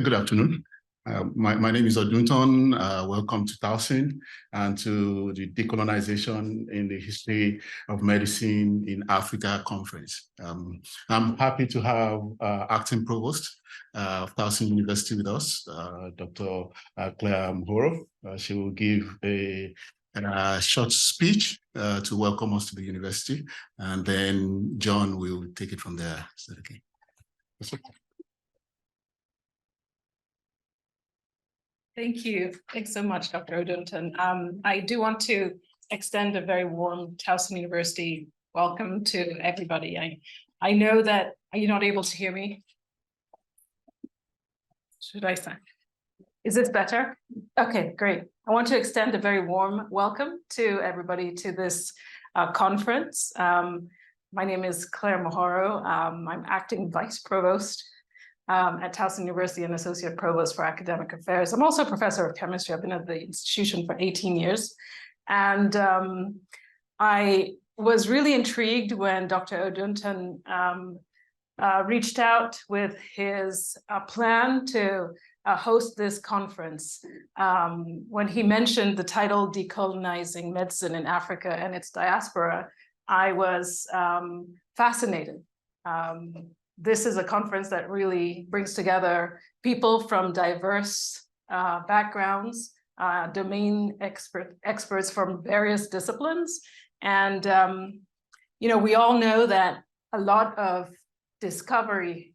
Good afternoon. My name is Odunton. Welcome to Towson and to the Decolonization in the History of Medicine in Africa conference. I'm happy to have Acting Provost of Towson University with us, Dr. Claire Mhoro. She will give a short speech to welcome us to the university, and then John will take it from there. Is that okay? Thank you. Thanks so much, Dr. Odunton. I do want to extend a very warm Towson University welcome to everybody. I know that, are you not able to hear me? Should I say? Is this better? Okay, great. I want to extend a very warm welcome to everybody to this conference. My name is Claire Mhoro. I'm acting vice provost at Towson University and Associate Provost for Academic Affairs. I'm also a professor of chemistry. I've been at the institution for 18 years. And I was really intrigued when Dr. Odunton reached out with his plan to host this conference. When he mentioned the title, Decolonizing Medicine in Africa and its Diaspora, I was fascinated. This is a conference that really brings together people from diverse backgrounds, domain experts from various disciplines. And, we all know that a lot of discovery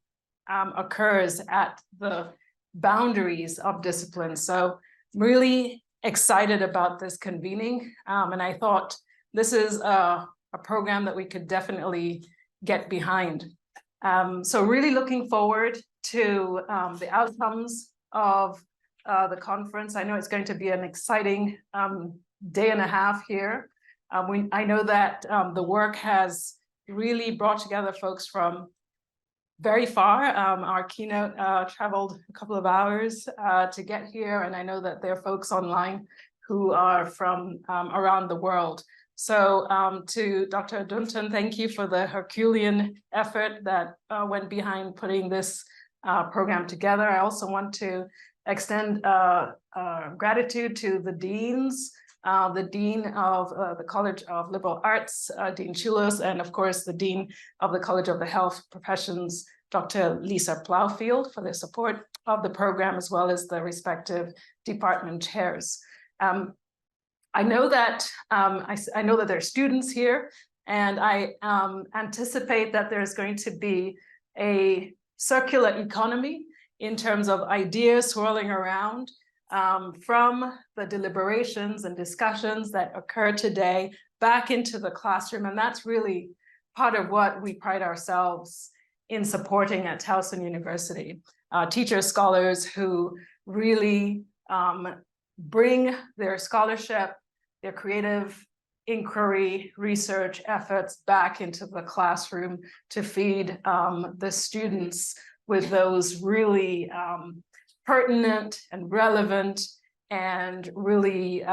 occurs at the boundaries of disciplines. So I'm really excited about this convening. And I thought this is a program that we could definitely get behind. So really looking forward to the outcomes of the conference. I know it's going to be an exciting day and a half here. I know that the work has really brought together folks from very far. Our keynote traveled a couple of hours to get here, and I know that there are folks online who are from around the world. So to Dr. Odunton, thank you for the Herculean effort that went behind putting this program together. I also want to extend gratitude to the deans, the Dean of the College of Liberal Arts, Dean Chulos, and of course, the Dean of the College of the Health Professions, Dr. Lisa Plowfield, for their support of the program, as well as the respective department chairs. I know that I know that there are students here, and I anticipate that there's going to be a circular economy in terms of ideas swirling around from the deliberations and discussions that occur today back into the classroom. And that's really part of what we pride ourselves in supporting at Towson University. Teachers, scholars who really bring their scholarship, their creative inquiry, research efforts back into the classroom to feed the students with those really pertinent and relevant and really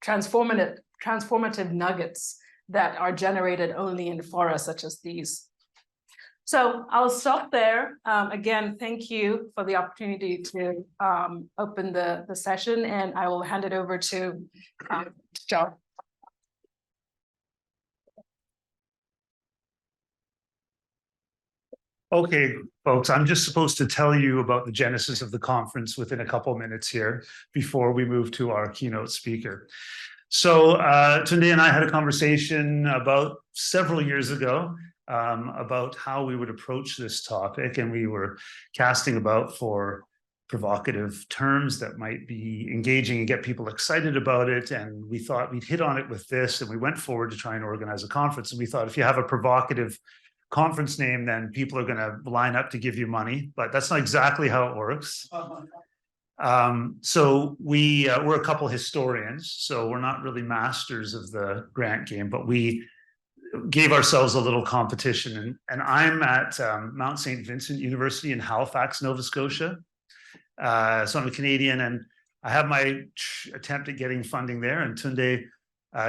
transformative nuggets that are generated only in fora such as these. So I'll stop there. Again, thank you for the opportunity to open the session, and I will hand it over to John. Okay, folks, I'm just supposed to tell you about the genesis of the conference within a couple of minutes here before we move to our keynote speaker. So Tunde and I had a conversation about several years ago about how we would approach this topic, and we were casting about for provocative terms that might be engaging and get people excited about it. And we thought we'd hit on it with this, and we went forward to try and organize a conference. And we thought if you have a provocative conference name, then people are going to line up to give you money, but that's not exactly how it works. So we're a couple historians, so we're not really masters of the grant game, but we gave ourselves a little competition. And I'm at Mount St. Vincent University in Halifax, Nova Scotia. So I'm a Canadian, and I have my attempt at getting funding there. And Tunde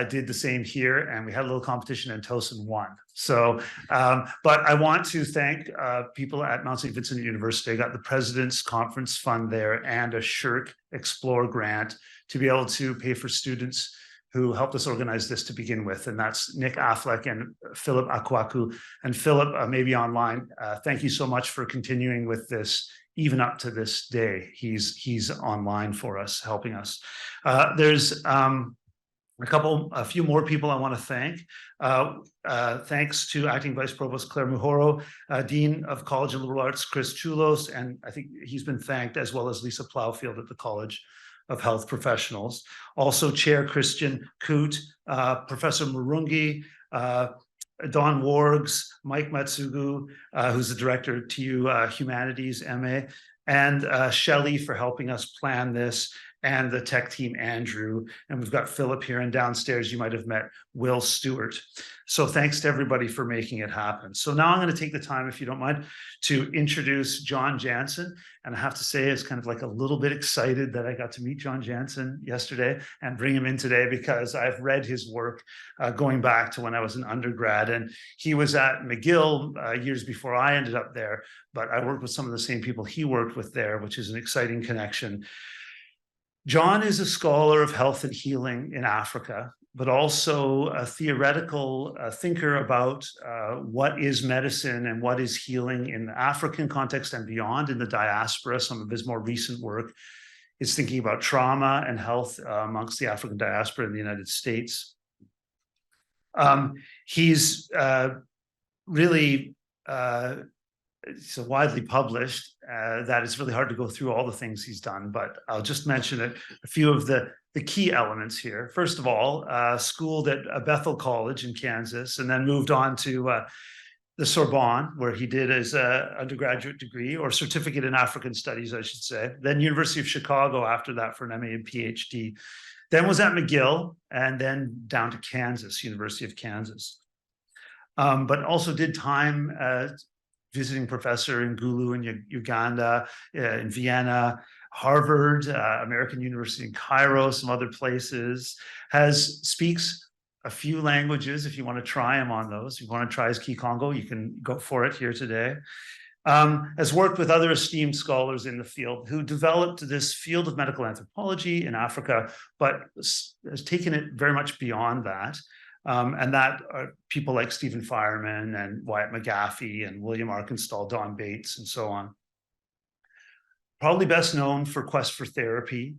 did the same here, and we had a little competition and Tosin won. So, but I want to thank people at Mount St. Vincent University. I got the President's Conference Fund there and a SSHRC Explore grant to be able to pay for students who helped us organize this to begin with. And that's Nick Affleck and Philip Akwaku. And Philip, maybe online, thank you so much for continuing with this, even up to this day. He's online for us, helping us. There's a few more people I want to thank. Thanks to Acting Vice Provost Claire Mujoro, Dean of College and Liberal Arts Chris Chulos, and I think he's been thanked, as well as Lisa Plowfield at the College of Health Professionals. Also Chair Christian Coote, Professor Murungi, Don Wargs, Mike Matsugu, who's the director of TU Humanities MA, and Shelley for helping us plan this, and the tech team, Andrew, and we've got Philip here, and downstairs you might have met Will Stewart. So thanks to everybody for making it happen. So now I'm going to take the time, if you don't mind, to introduce John Jansen. And I have to say, it's kind of like a little bit excited that I got to meet John Jansen yesterday and bring him in today, because I've read his work going back to when I was an undergrad, and he was at McGill years before I ended up there, but I worked with some of the same people he worked with there, which is an exciting connection. John is a scholar of health and healing in Africa, but also a theoretical thinker about what is medicine and what is healing in the African context and beyond in the diaspora. Some of his more recent work is thinking about trauma and health amongst the African diaspora in the United States. He's really so widely published that it's really hard to go through all the things he's done, but I'll just mention a few of the key elements here. First of all, schooled at Bethel College in Kansas, and then moved on to the Sorbonne, where he did his undergraduate degree, or certificate in African studies, I should say. Then University of Chicago after that for an MA and PhD. Then was at McGill, and then down to Kansas, University of Kansas. But also did time visiting professor in Gulu in Uganda, in Vienna, Harvard, American University in Cairo, some other places. Speaks a few languages if you want to try him on those. If you want to try his Kikongo, you can go for it here today. Has worked with other esteemed scholars in the field who developed this field of medical anthropology in Africa, but has taken it very much beyond that. And that are people like Stephen Fireman and Wyatt McGaffey and William Arkenstall, Don Bates, and so on. Probably best known for Quest for Therapy,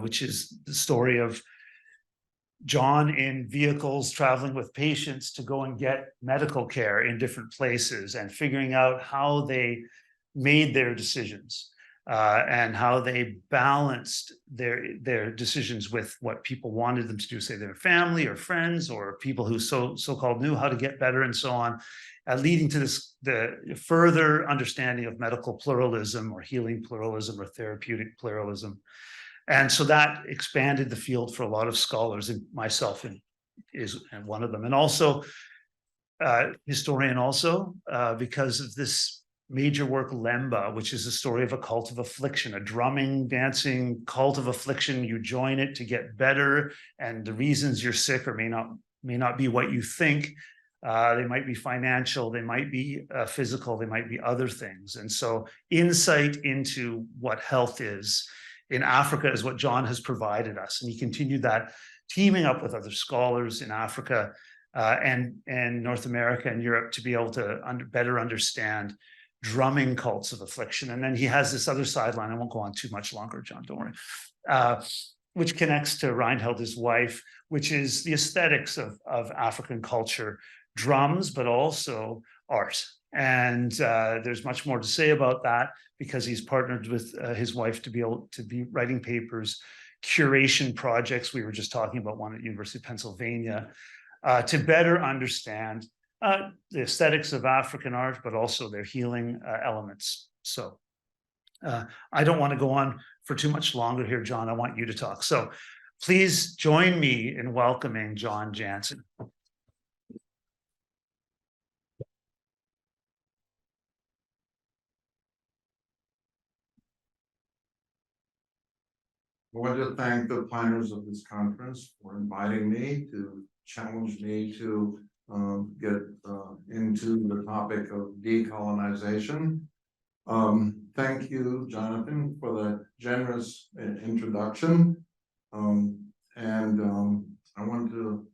which is the story of John in vehicles traveling with patients to go and get medical care in different places, and figuring out how they made their decisions. And how they balanced their decisions with what people wanted them to do, say their family or friends or people who so-called knew how to get better, and so on, leading to the further understanding of medical pluralism or healing pluralism or therapeutic pluralism. And so that expanded the field for a lot of scholars, and myself is one of them. And also historian also, because of this major work, Lemba, which is a story of a cult of affliction, a drumming, dancing cult of affliction. You join it to get better, and the reasons you're sick or may not be what you think. They might be financial, they might be physical, they might be other things. And so insight into what health is in Africa is what John has provided us. And he continued that, teaming up with other scholars in Africa and North America and Europe to be able to better understand drumming cults of affliction. And then he has this other sideline. I won't go on too much longer, John, don't worry, which connects to Reinheld, his wife, which is the aesthetics of African culture, drums, but also art. And there's much more to say about that, because he's partnered with his wife to be able to be writing papers, curation projects. We were just talking about one at University of Pennsylvania, to better understand the aesthetics of African art, but also their healing elements. So I don't want to go on for too much longer here, John. I want you to talk. So please join me in welcoming John Jansen. want to thank the planners of this conference for inviting me to challenge me to get into the topic of decolonization. Thank you, Jonathan, for that generous introduction. I want to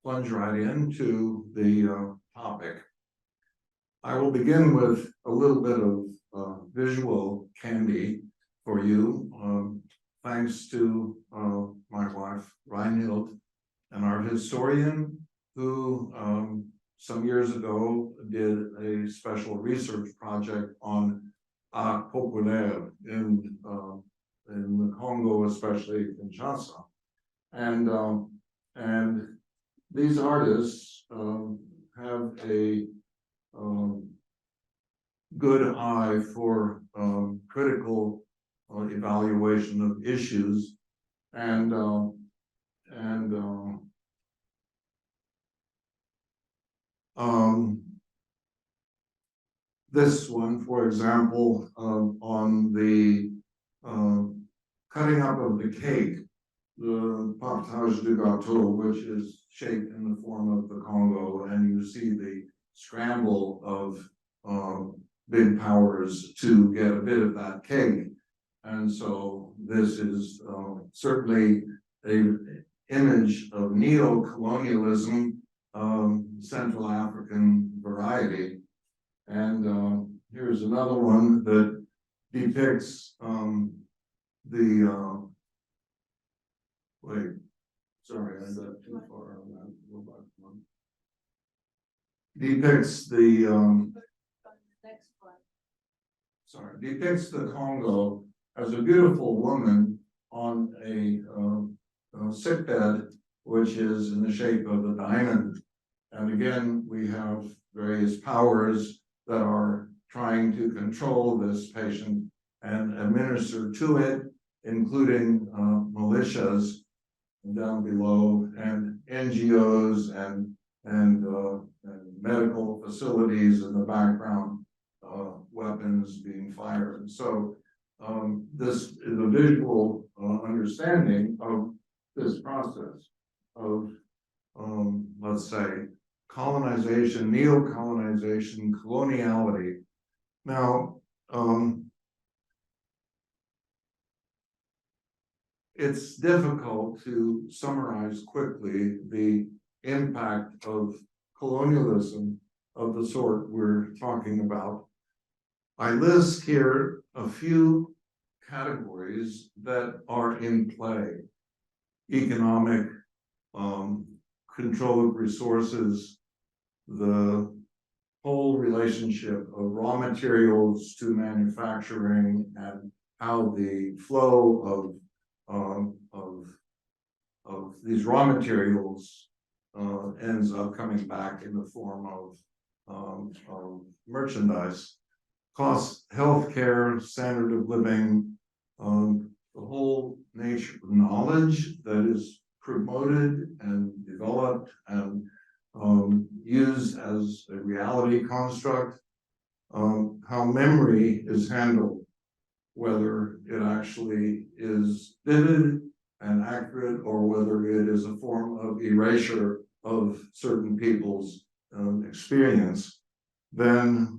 plunge right into the topic. I will begin with a little bit of visual candy for you, thanks to my wife, Reinhild, and our historian, who some years ago did a special research project on art populaire in the Congo, especially Kinshasa. And these artists have a good eye for critical evaluation of issues, and this one, for example, on the cutting up of the cake, the partage de gâteau, which is shaped in the form of the Congo, and you see the scramble of big powers to get a bit of that cake. And so this is certainly an image of neo-colonialism, Central African variety. And here's another one that depicts wait, sorry, I got too far on that. Depicts the depicts the Congo as a beautiful woman on a sickbed, which is in the shape of a diamond. And again, we have various powers that are trying to control this patient and administer to it, including militias down below, and NGOs and medical facilities in the background, weapons being fired. So this is a visual understanding of this process of, let's say, colonization, neo-colonization, coloniality. Now, it's difficult to summarize quickly the impact of colonialism of the sort we're talking about. I list here a few categories that are in play: economic, control of resources, the whole relationship of raw materials to manufacturing, and how the flow of these raw materials ends up coming back in the form of merchandise. Cost, healthcare, standard of living, the whole nature of knowledge that is promoted and developed and used as a reality construct, how memory is handled, whether it actually is vivid and accurate or whether it is a form of erasure of certain people's experience. Then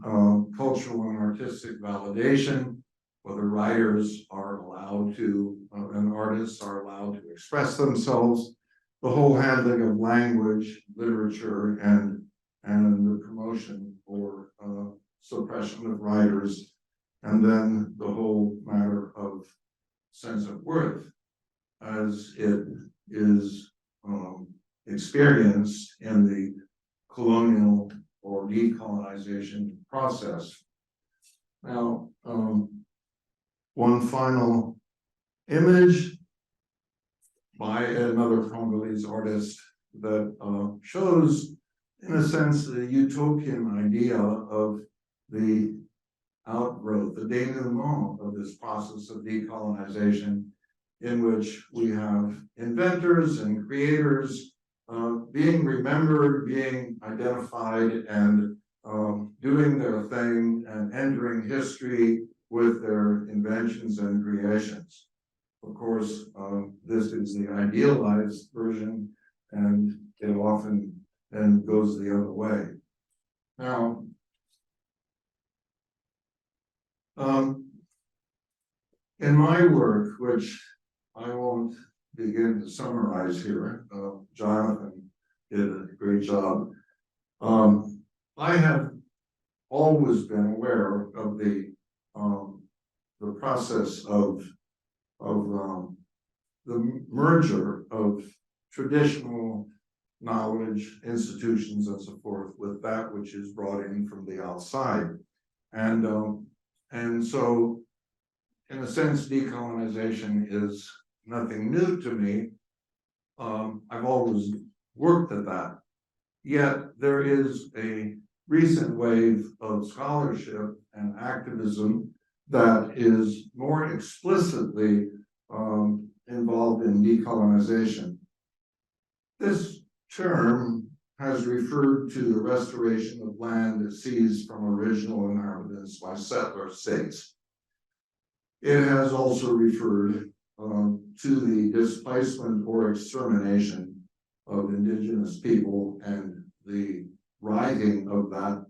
cultural and artistic validation, whether writers are allowed to, and artists are allowed to express themselves, the whole handling of language, literature, and the promotion or suppression of writers, and then the whole matter of sense of worth as it is experienced in the colonial or decolonization process. Now, one final image by another Congolese artist that shows, in a sense, the utopian idea of the outgrowth, the denouement of this process of decolonization, in which we have inventors and creators being remembered, being identified, and doing their thing and entering history with their inventions and creations. Of course, this is the idealized version, and it often then goes the other way. Now, in my work, which I won't begin to summarize here, Jonathan did a great job. I have always been aware of the process of the merger of traditional knowledge, institutions, and so forth, with that which is brought in from the outside, and so, in a sense, decolonization is nothing new to me. I've always worked at that. Yet there is a recent wave of scholarship and activism that is more explicitly involved in decolonization. This term has referred to the restoration of land seized from original inhabitants by settler states. It has also referred to the displacement or extermination of indigenous people and the righting of that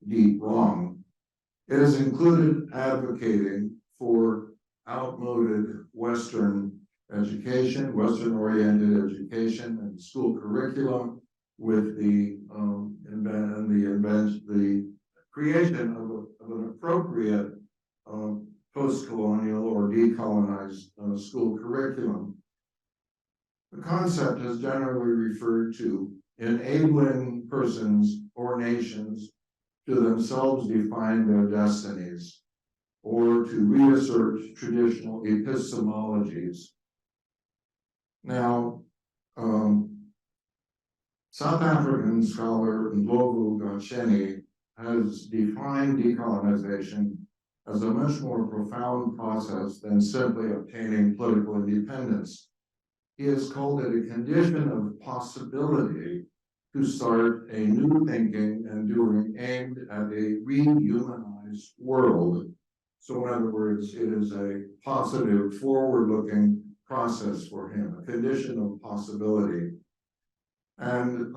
deep wrong. It has included advocating for outmoded Western education, Western-oriented education and school curriculum, with the creation of an appropriate post-colonial or decolonized school curriculum. The concept has generally referred to enabling persons or nations to themselves define their destinies, or to reassert traditional epistemologies. Now, South African scholar Ndlovu Gasheni has defined decolonization as a much more profound process than simply obtaining political independence. He has called it a condition of possibility to start a new thinking and doing aimed at a rehumanized world. So in other words, it is a positive, forward-looking process for him, a condition of possibility. And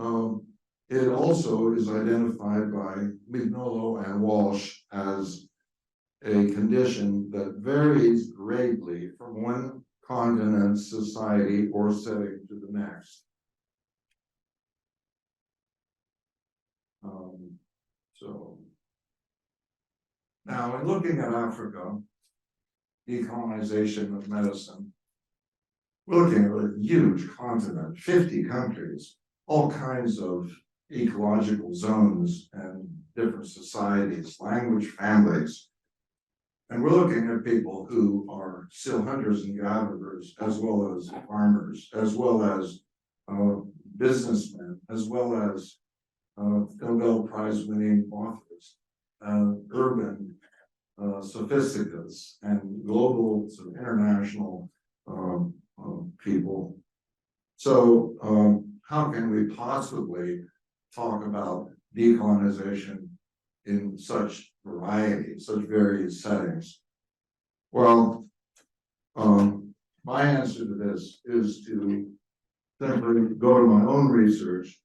it also is identified by Mignolo and Walsh as a condition that varies greatly from one continent, society, or setting to the next. So now, in looking at Africa, decolonization of medicine, we're looking at a huge continent, 50 countries, all kinds of ecological zones and different societies, language families. And we're looking at people who are still hunters and gatherers, as well as farmers, as well as businessmen, as well as Nobel Prize winning authors, urban sophisticates, and global sort of international people. So how can we possibly talk about decolonization in such variety, such various settings? Well, my answer to this is to simply go to my own research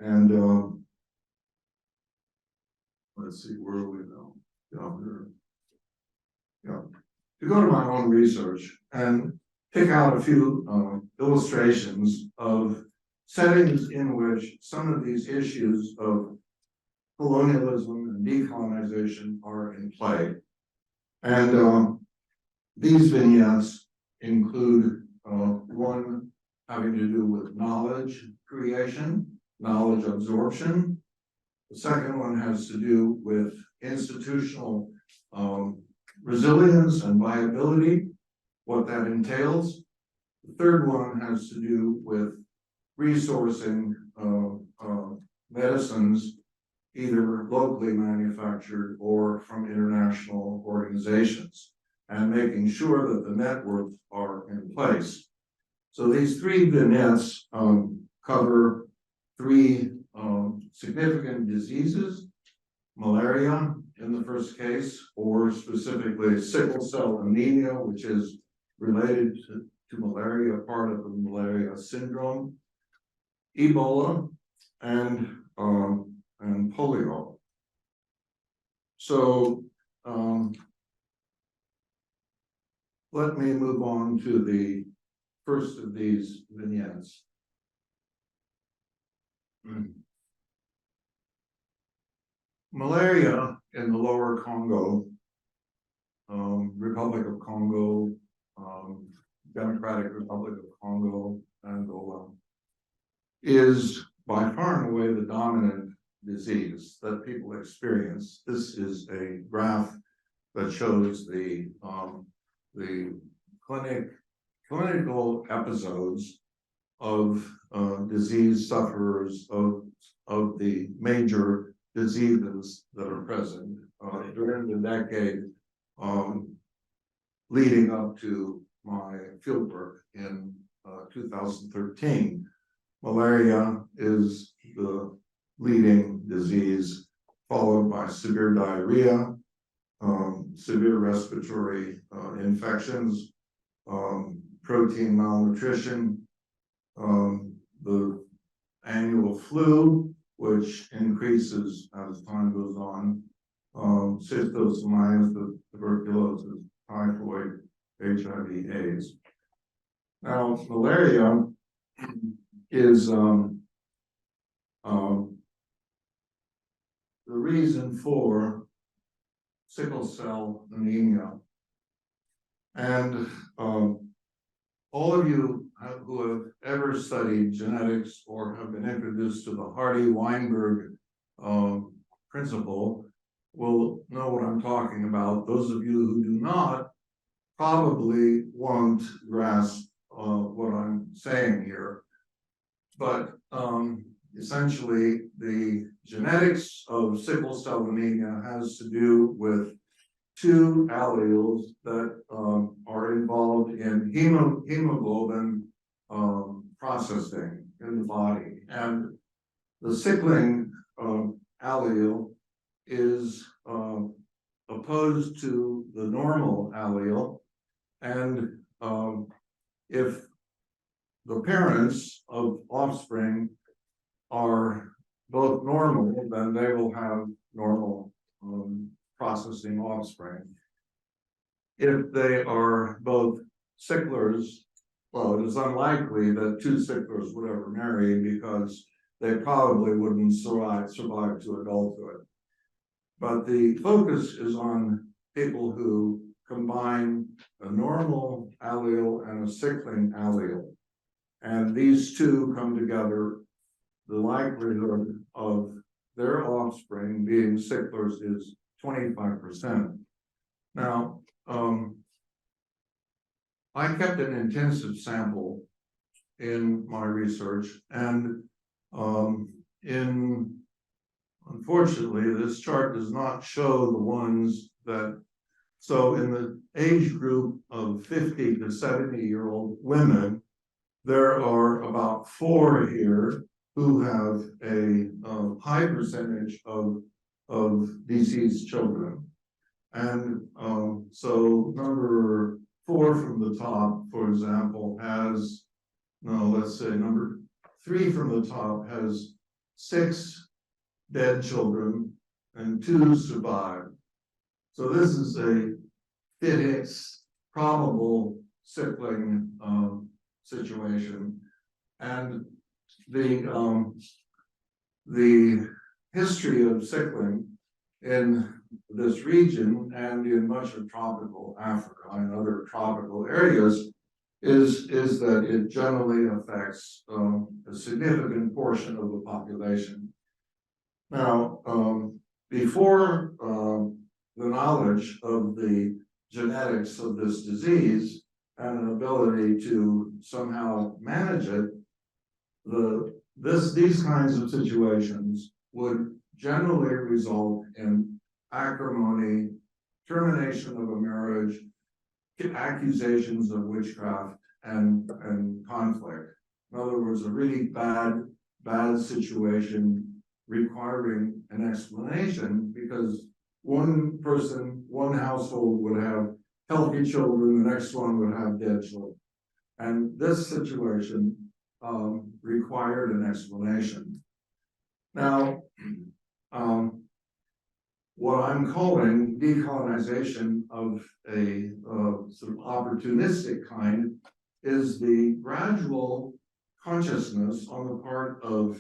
and let's see, where are we now? Down here. Yeah, to go to my own research and pick out a few illustrations of settings in which some of these issues of colonialism and decolonization are in play. And these vignettes include one having to do with knowledge creation, knowledge absorption. The second one has to do with institutional resilience and viability, what that entails. The third one has to do with resourcing medicines, either locally manufactured or from international organizations, and making sure that the networks are in place. So these three vignettes cover three significant diseases: malaria in the first case, or specifically sickle cell anemia, which is related to malaria, part of the malaria syndrome, Ebola, and polio. So let me move on to the first of these vignettes. Malaria in the lower Congo, Republic of Congo, Democratic Republic of Congo, Angola, is by far and away the dominant disease that people experience. This is a graph that shows the clinical episodes of disease sufferers of the major diseases that are present during the decade leading up to my fieldwork in 2013. Malaria is the leading disease, followed by severe diarrhea, severe respiratory infections, protein malnutrition, the annual flu, which increases as time goes on, schistosomiasis, tuberculosis, typhoid, HIV/AIDS. Now, malaria is the reason for sickle cell anemia. And all of you who have ever studied genetics or have been introduced to the Hardy-Weinberg principle will know what I'm talking about. Those of you who do not probably won't grasp what I'm saying here. But essentially, the genetics of sickle cell anemia has to do with two alleles that are involved in hemoglobin processing in the body. And the sickling allele is opposed to the normal allele. And if the parents of offspring are both normal, then they will have normal processing offspring. If they are both sicklers, well, it is unlikely that two sicklers would ever marry because they probably wouldn't survive to adulthood. But the focus is on people who combine a normal allele and a sickling allele. And these two come together. The likelihood of their offspring being sicklers is 25%. Now, I kept an intensive sample in my research, and unfortunately, this chart does not show the ones that, so in the age group of 50 to 70-year-old women, there are about 4 here who have a high percentage of deceased children. And so number 4 from the top, for example, has, no, let's say number 3 from the top has 6 dead children and 2 survive. So this is a probable sickling situation. And the history of sickling in this region and in much of tropical Africa and other tropical areas is that it generally affects a significant portion of the population. Now, before the knowledge of the genetics of this disease and an ability to somehow manage it, these kinds of situations would generally result in acrimony, termination of a marriage, accusations of witchcraft, and conflict. In other words, a really bad situation requiring an explanation, because one person, one household would have healthy children, the next one would have dead children. And this situation required an explanation. Now, what I'm calling decolonization of a sort of opportunistic kind is the gradual consciousness on the part of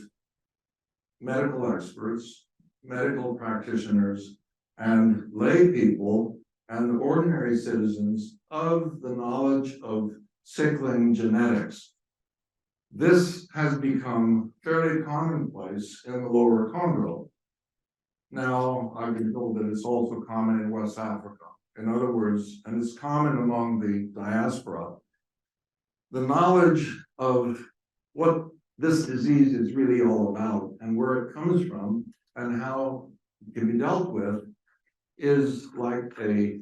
medical experts, medical practitioners, and lay people and ordinary citizens of the knowledge of sickling genetics. This has become fairly commonplace in the lower Congo. Now, I've been told that it's also common in West Africa. In other words, and it's common among the diaspora, the knowledge of what this disease is really all about and where it comes from and how it can be dealt with is like a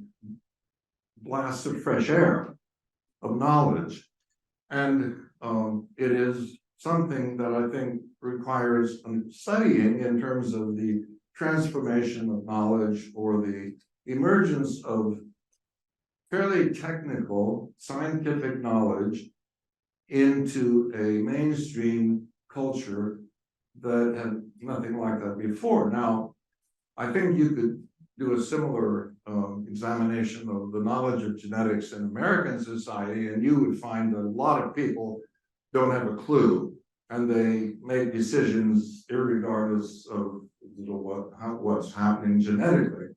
blast of fresh air of knowledge. And it is something that I think requires studying in terms of the transformation of knowledge or the emergence of fairly technical scientific knowledge into a mainstream culture that had nothing like that before. Now, I think you could do a similar examination of the knowledge of genetics in American society, and you would find that a lot of people don't have a clue, and they make decisions irregardless of what's happening genetically.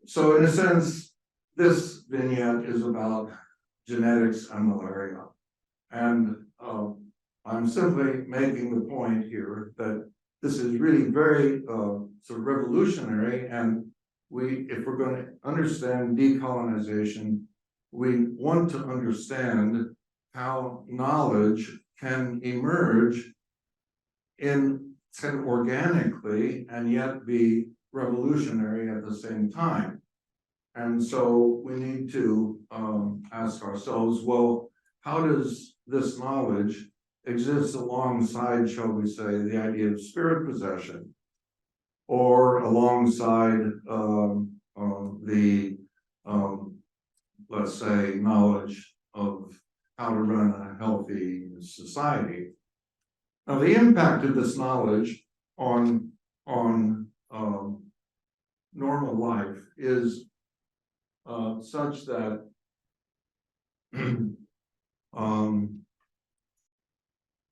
So in a sense, this vignette is about genetics and malaria. And I'm simply making the point here that this is really very sort of revolutionary, and if we're going to understand decolonization, we want to understand how knowledge can emerge in organically and yet be revolutionary at the same time. And so we need to ask ourselves, well, how does this knowledge exist alongside, shall we say, the idea of spirit possession, or alongside let's say, knowledge of how to run a healthy society? Now, the impact of this knowledge on normal life is such that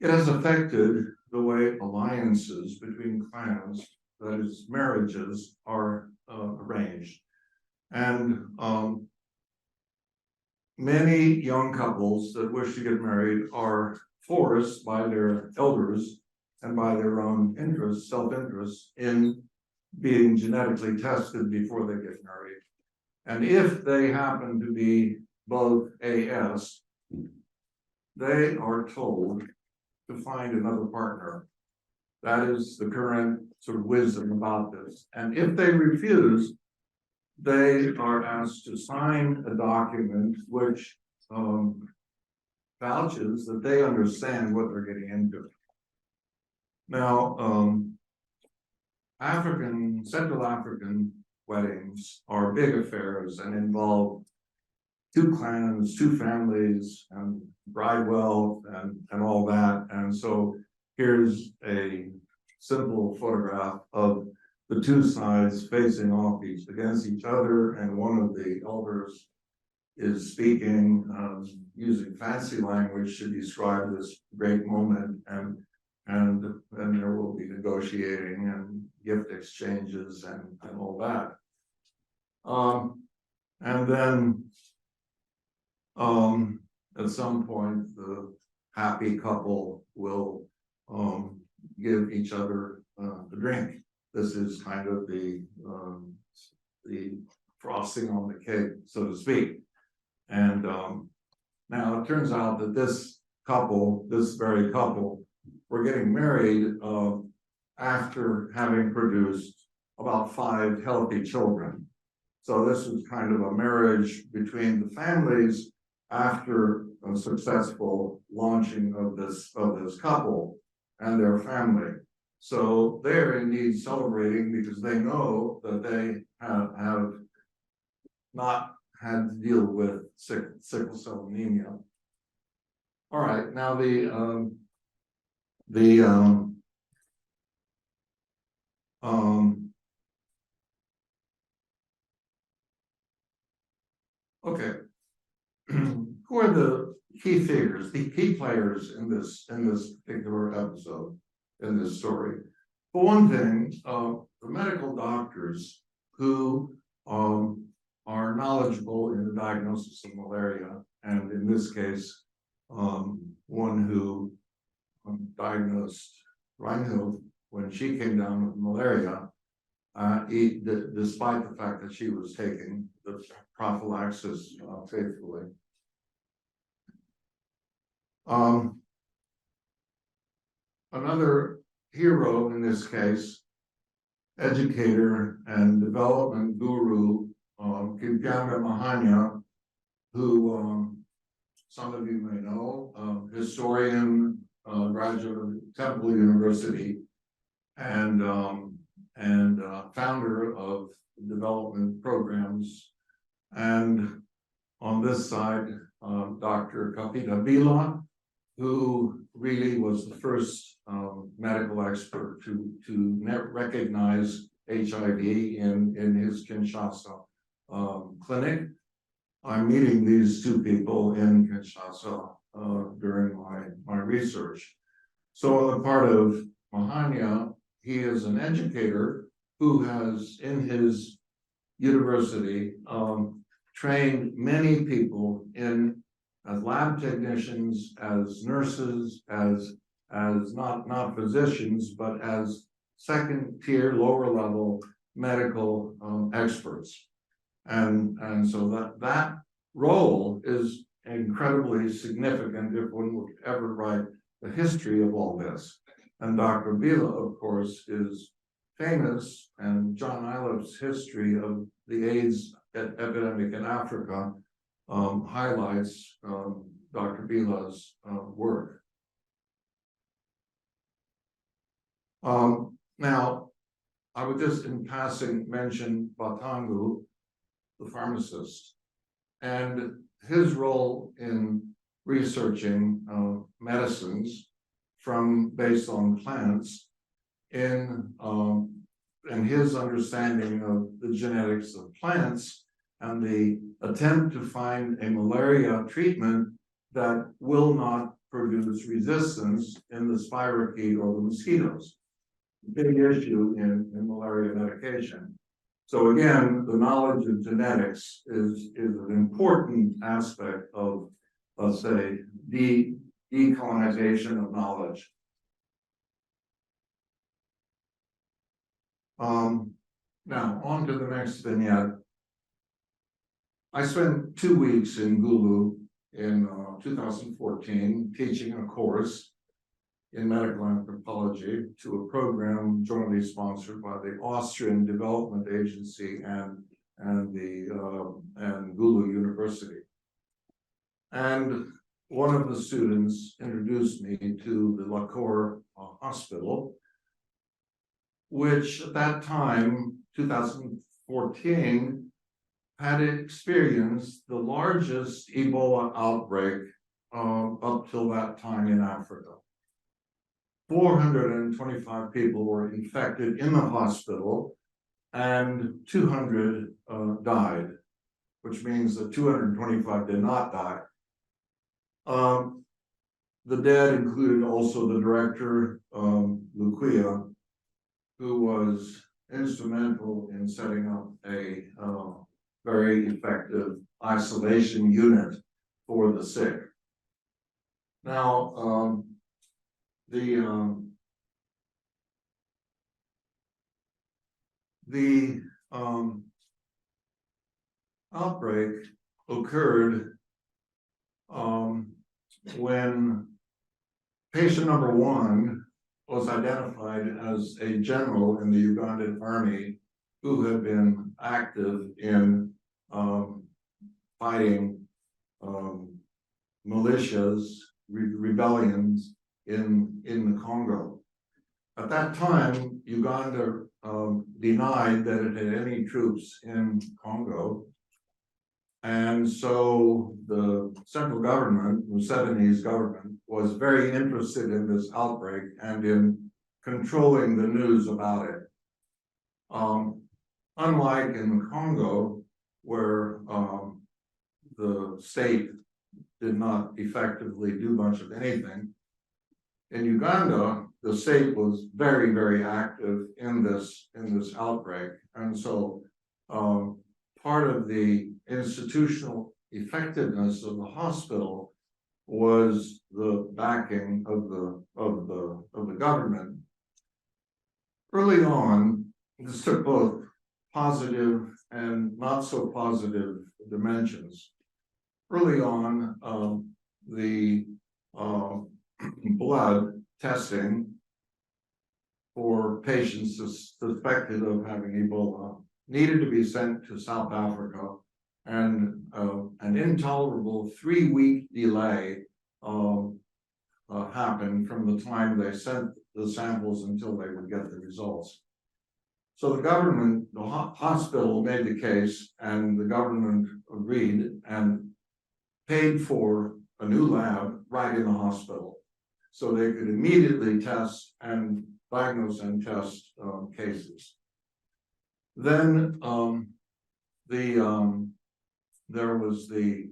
it has affected the way alliances between clans, that is, marriages, are arranged. And many young couples that wish to get married are forced by their elders and by their own interests, self-interest, in being genetically tested before they get married. And if they happen to be both AS, they are told to find another partner. That is the current sort of wisdom about this. And if they refuse, they are asked to sign a document which vouches that they understand what they're getting into. Now, Central African weddings are big affairs and involve two clans, two families, and bride wealth and all that. And so here's a simple photograph of the two sides facing off against each other, and one of the elders is speaking, using fancy language to describe this great moment, and then there will be negotiating and gift exchanges and all that. And then at some point, the happy couple will give each other a drink. This is kind of the frosting on the cake, so to speak. And now it turns out that this very couple, were getting married after having produced about 5 healthy children. So this was kind of a marriage between the families after a successful launching of this couple and their family. So they're indeed celebrating because they know that they have not had to deal with sickle cell anemia. All right, now okay. Who are the key figures, the key players in this particular episode, in this story? For one thing, the medical doctors who are knowledgeable in the diagnosis of malaria, and in this case, one who diagnosed Reinhold when she came down with malaria, despite the fact that she was taking the prophylaxis faithfully. Another hero in this case, educator and development guru, Kivyanga Mahanya, who some of you may know, historian, graduate of Temple University, and founder of development programs. And on this side, Dr. Kapita Bila, who really was the first medical expert to recognize HIV in his Kinshasa clinic. I'm meeting these two people in Kinshasa during my research. So on the part of Mahanya, he is an educator who has, in his university, trained many people as lab technicians, as nurses, as not physicians, but as second tier, lower level medical experts. And so that role is incredibly significant if one would ever write the history of all this. And Dr. Bila, of course, is famous, and John Ilif's history of the AIDS epidemic in Africa highlights Dr. Bila's work. Now, I would just in passing mention Batangu, the pharmacist, and his role in researching medicines based on plants in his understanding of the genetics of plants and the attempt to find a malaria treatment that will not produce resistance in the spirochete or the mosquitoes. Big issue in malaria medication. So again, the knowledge of genetics is an important aspect of, let's say, decolonization of knowledge. Now, on to the next vignette. I spent 2 weeks in Gulu in 2014 teaching a course in medical anthropology to a program jointly sponsored by the Austrian Development Agency and Gulu University. And one of the students introduced me to the Lacour Hospital, which at that time, 2014, had experienced the largest Ebola outbreak up till that time in Africa. 425 people were infected in the hospital and 200 died, which means that 225 did not die. The dead included also the director, Luquia, who was instrumental in setting up a very effective isolation unit for the sick. Now, the outbreak occurred when patient number 1 was identified as a general in the Ugandan army who had been active in fighting militias, rebellions in the Congo. At that time, Uganda denied that it had any troops in Congo, And so the central government, the Sudanese government, was very interested in this outbreak and in controlling the news about it. Unlike in the Congo, where the state did not effectively do much of anything, in Uganda, the state was very, very active in this outbreak. And so part of the institutional effectiveness of the hospital was the backing of the government. Early on, this took both positive and not so positive dimensions. Early on, the blood testing for patients suspected of having Ebola needed to be sent to South Africa, and an intolerable 3-week delay happened from the time they sent the samples until they would get the results. So the government, the hospital made the case, and the government agreed and paid for a new lab right in the hospital, so they could immediately test and diagnose and test cases. Then there was the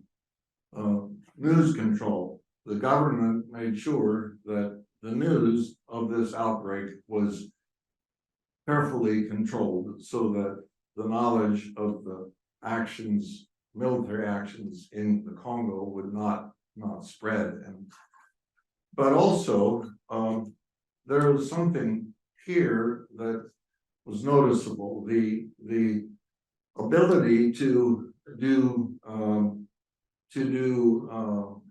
news control. The government made sure that the news of this outbreak was carefully controlled so that the knowledge of the actions, military actions in the Congo would not spread. But also, there was something here that was noticeable: the ability to do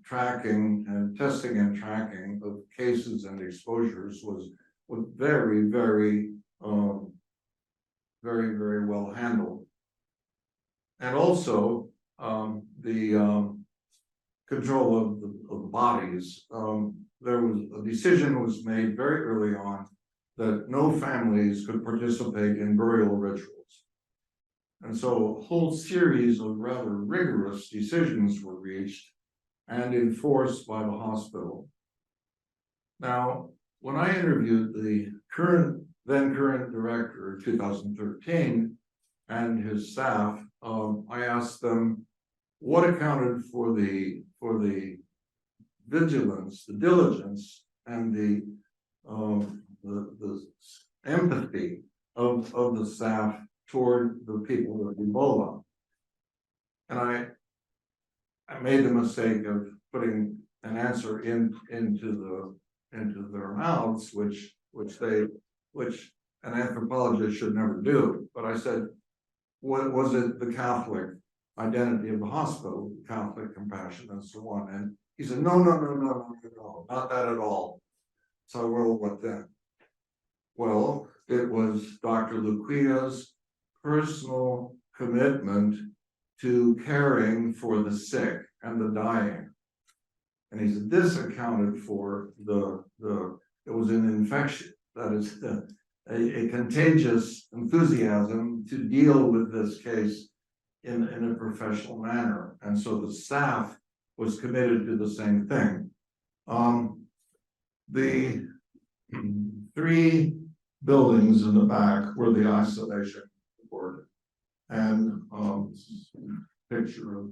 tracking and testing and tracking of cases and exposures was very, very well handled. And also the control of the bodies. There was a decision was made very early on that no families could participate in burial rituals. And so a whole series of rather rigorous decisions were reached and enforced by the hospital. Now, when I interviewed the then current director in 2013 and his staff, I asked them what accounted for the vigilance, the diligence, and the empathy of the staff toward the people with Ebola. And I made the mistake of putting an answer into their mouths, which an anthropologist should never do. But I said, what was it? The Catholic identity of the hospital, Catholic compassion, and so on. And he said, no, not that at all. So, well, what then? Well, it was Dr. Luquia's personal commitment to caring for the sick and the dying. And he said, this accounted for it was an infection, that is a contagious enthusiasm to deal with this case in a professional manner. And so the staff was committed to the same thing. The 3 buildings in the back were the isolation ward, and picture of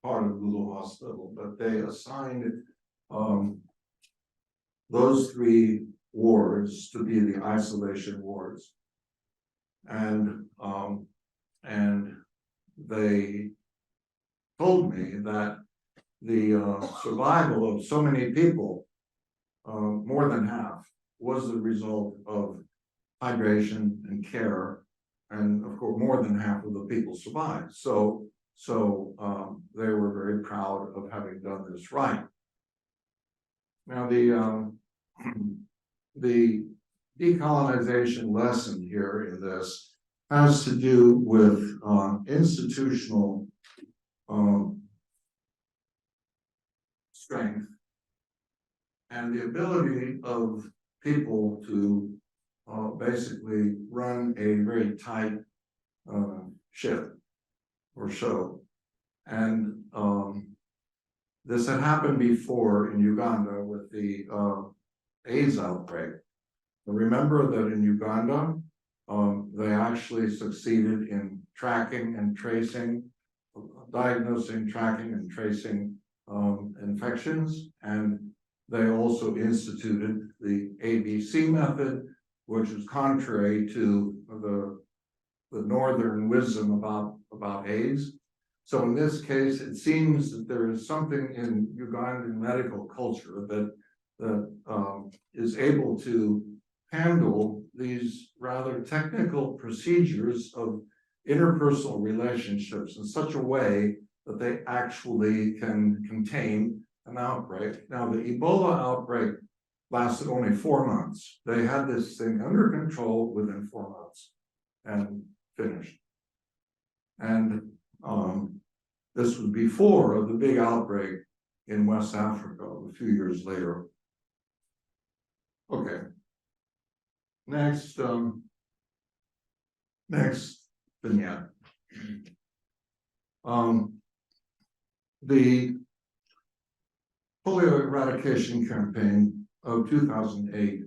part of the little hospital, but they assigned those 3 wards to be the isolation wards, and they told me that the survival of so many people, more than half, was the result of hydration and care, and of course more than half of the people survived. So they were very proud of having done this right. Now the decolonization lesson here in this has to do with institutional strength and the ability of people to basically run a very tight ship or show. And this had happened before in Uganda with the AIDS outbreak. Remember that in Uganda, they actually succeeded in tracking and tracing, diagnosing, tracking, and tracing infections, and they also instituted the ABC method, which is contrary to the northern wisdom about AIDS. So in this case, it seems that there is something in Ugandan medical culture that is able to handle these rather technical procedures of interpersonal relationships in such a way that they actually can contain an outbreak. Now, the Ebola outbreak lasted only 4 months. They had this thing under control within 4 months and finished. And this was before the big outbreak in West Africa a few years later. Okay. Next, next vignette. The polio eradication campaign of 2008,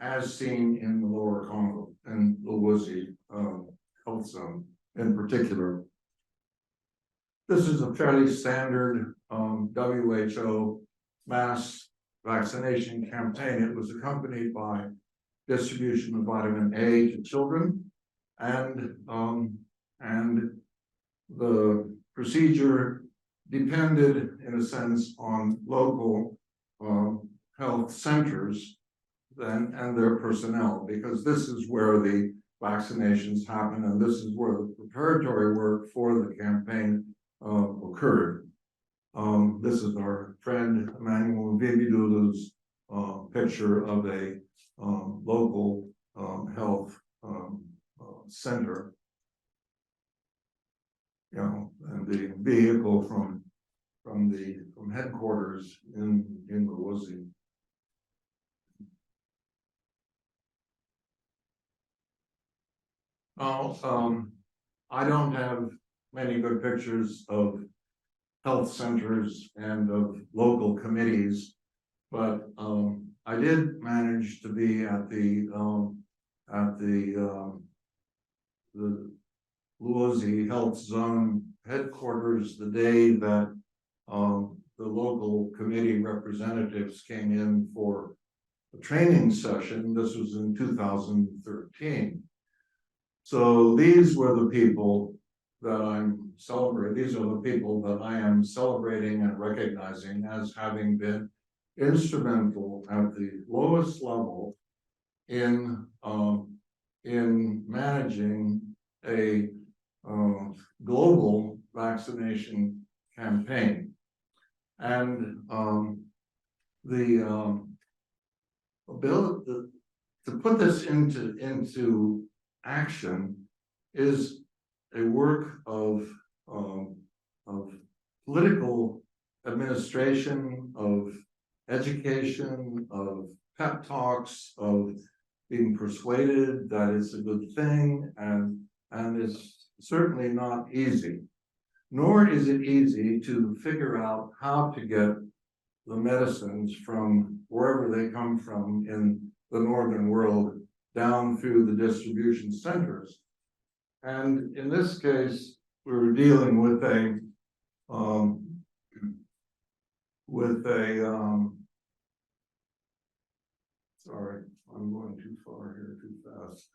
as seen in the Lower Congo and Luozi health zone in particular. This is a fairly standard WHO mass vaccination campaign. It was accompanied by distribution of vitamin A to children, and the procedure depended, in a sense, on local health centers and their personnel, because this is where the vaccinations happen, and this is where the preparatory work for the campaign occurred. This is our friend Emmanuel Vividulu's picture of a local health center, you know, and the vehicle from headquarters in Luozi. I don't have many good pictures of health centers and of local committees, but I did manage to be at the Luozi Health Zone headquarters the day that the local committee representatives came in for a training session. This was in 2013. So these were the people that I'm celebrating. These are the people that I am celebrating and recognizing as having been instrumental at the lowest level in managing a global vaccination campaign. And the ability to put this into action is a work of political administration, of education, of pep talks, of being persuaded that it's a good thing, and it's certainly not easy. Nor is it easy to figure out how to get the medicines from wherever they come from in the northern world down through the distribution centers. And in this case, we were dealing with a sorry, I'm going too far here, too fast.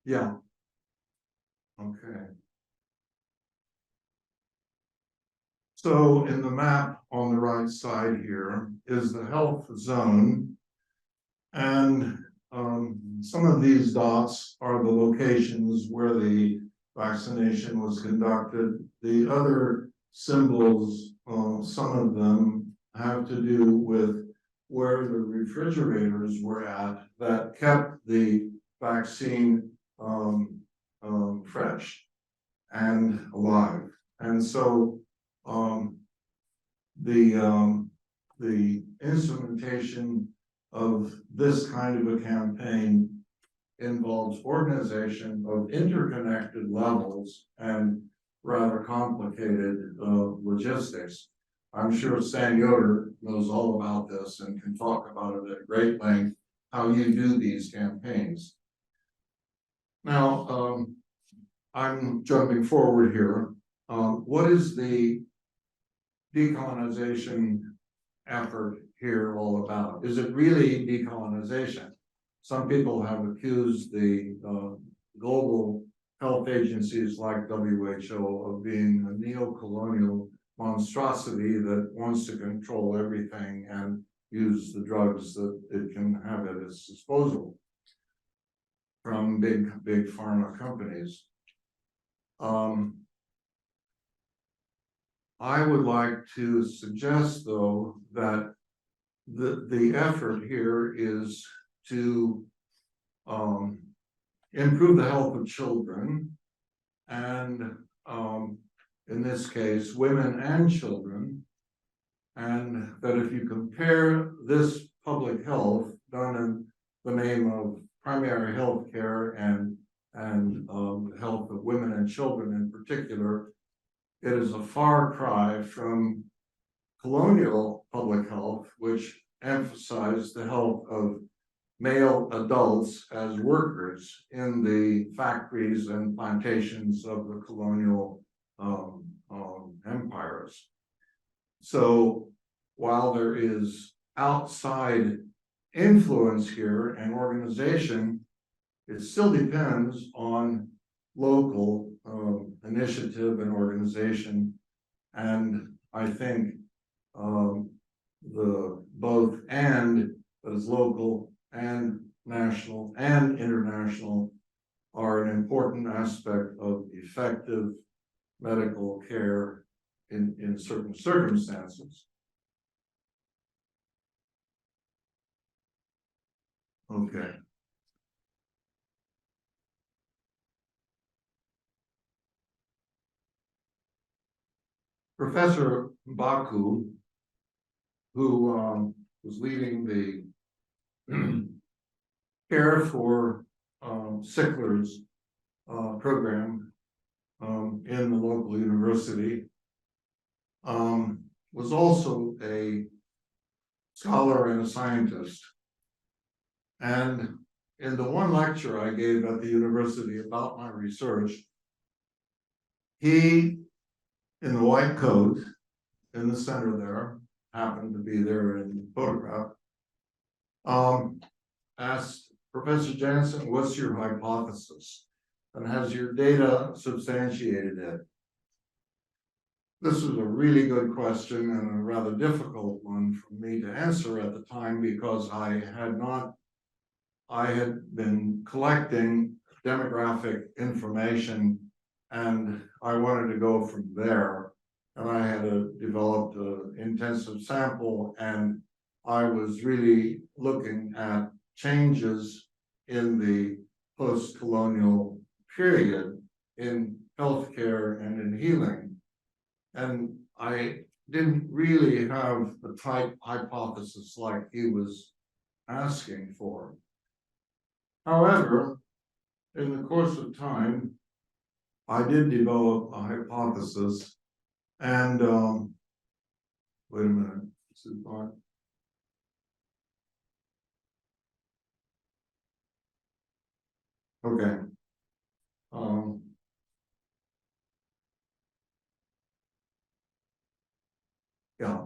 Yeah. Okay. So in the map on the right side here is the health zone, and some of these dots are the locations where the vaccination was conducted. The other symbols, some of them have to do with where the refrigerators were at that kept the vaccine fresh and alive. And so the instrumentation of this kind of a campaign involves organization of interconnected levels and rather complicated logistics. I'm sure Stan Yoder knows all about this and can talk about it at great length, how you do these campaigns. Now, I'm jumping forward here. What is the decolonization effort here all about? Is it really decolonization? Some people have accused the global health agencies like WHO of being a neo-colonial monstrosity that wants to control everything and use the drugs that it can have at its disposal from big pharma companies. I would like to suggest, though, that the effort here is to improve the health of children, and in this case, women and children, and that if you compare this public health done in the name of primary health care and the health of women and children in particular, it is a far cry from colonial public health, which emphasized the health of male adults as workers in the factories and plantations of the colonial empires. So while there is outside influence here and organization, it still depends on local initiative and organization. And I think the both and, that is local and national and international, are an important aspect of effective medical care in certain circumstances. Okay. Professor Baku, who was leading the care for sicklers program in the local university, was also a scholar and a scientist. And in the one lecture I gave at the university about my research, he, in the white coat in the center there, happened to be there in the photograph, asked Professor Jansen, what's your hypothesis? And has your data substantiated it? This was a really good question and a rather difficult one for me to answer at the time, because I had been collecting demographic information and I wanted to go from there. And I had developed an intensive sample, and I was really looking at changes in the post-colonial period in healthcare and in healing. And I didn't really have the type hypothesis like he was asking for. However, in the course of time, I did develop a hypothesis, and wait a minute, this is fine. Okay. Yeah.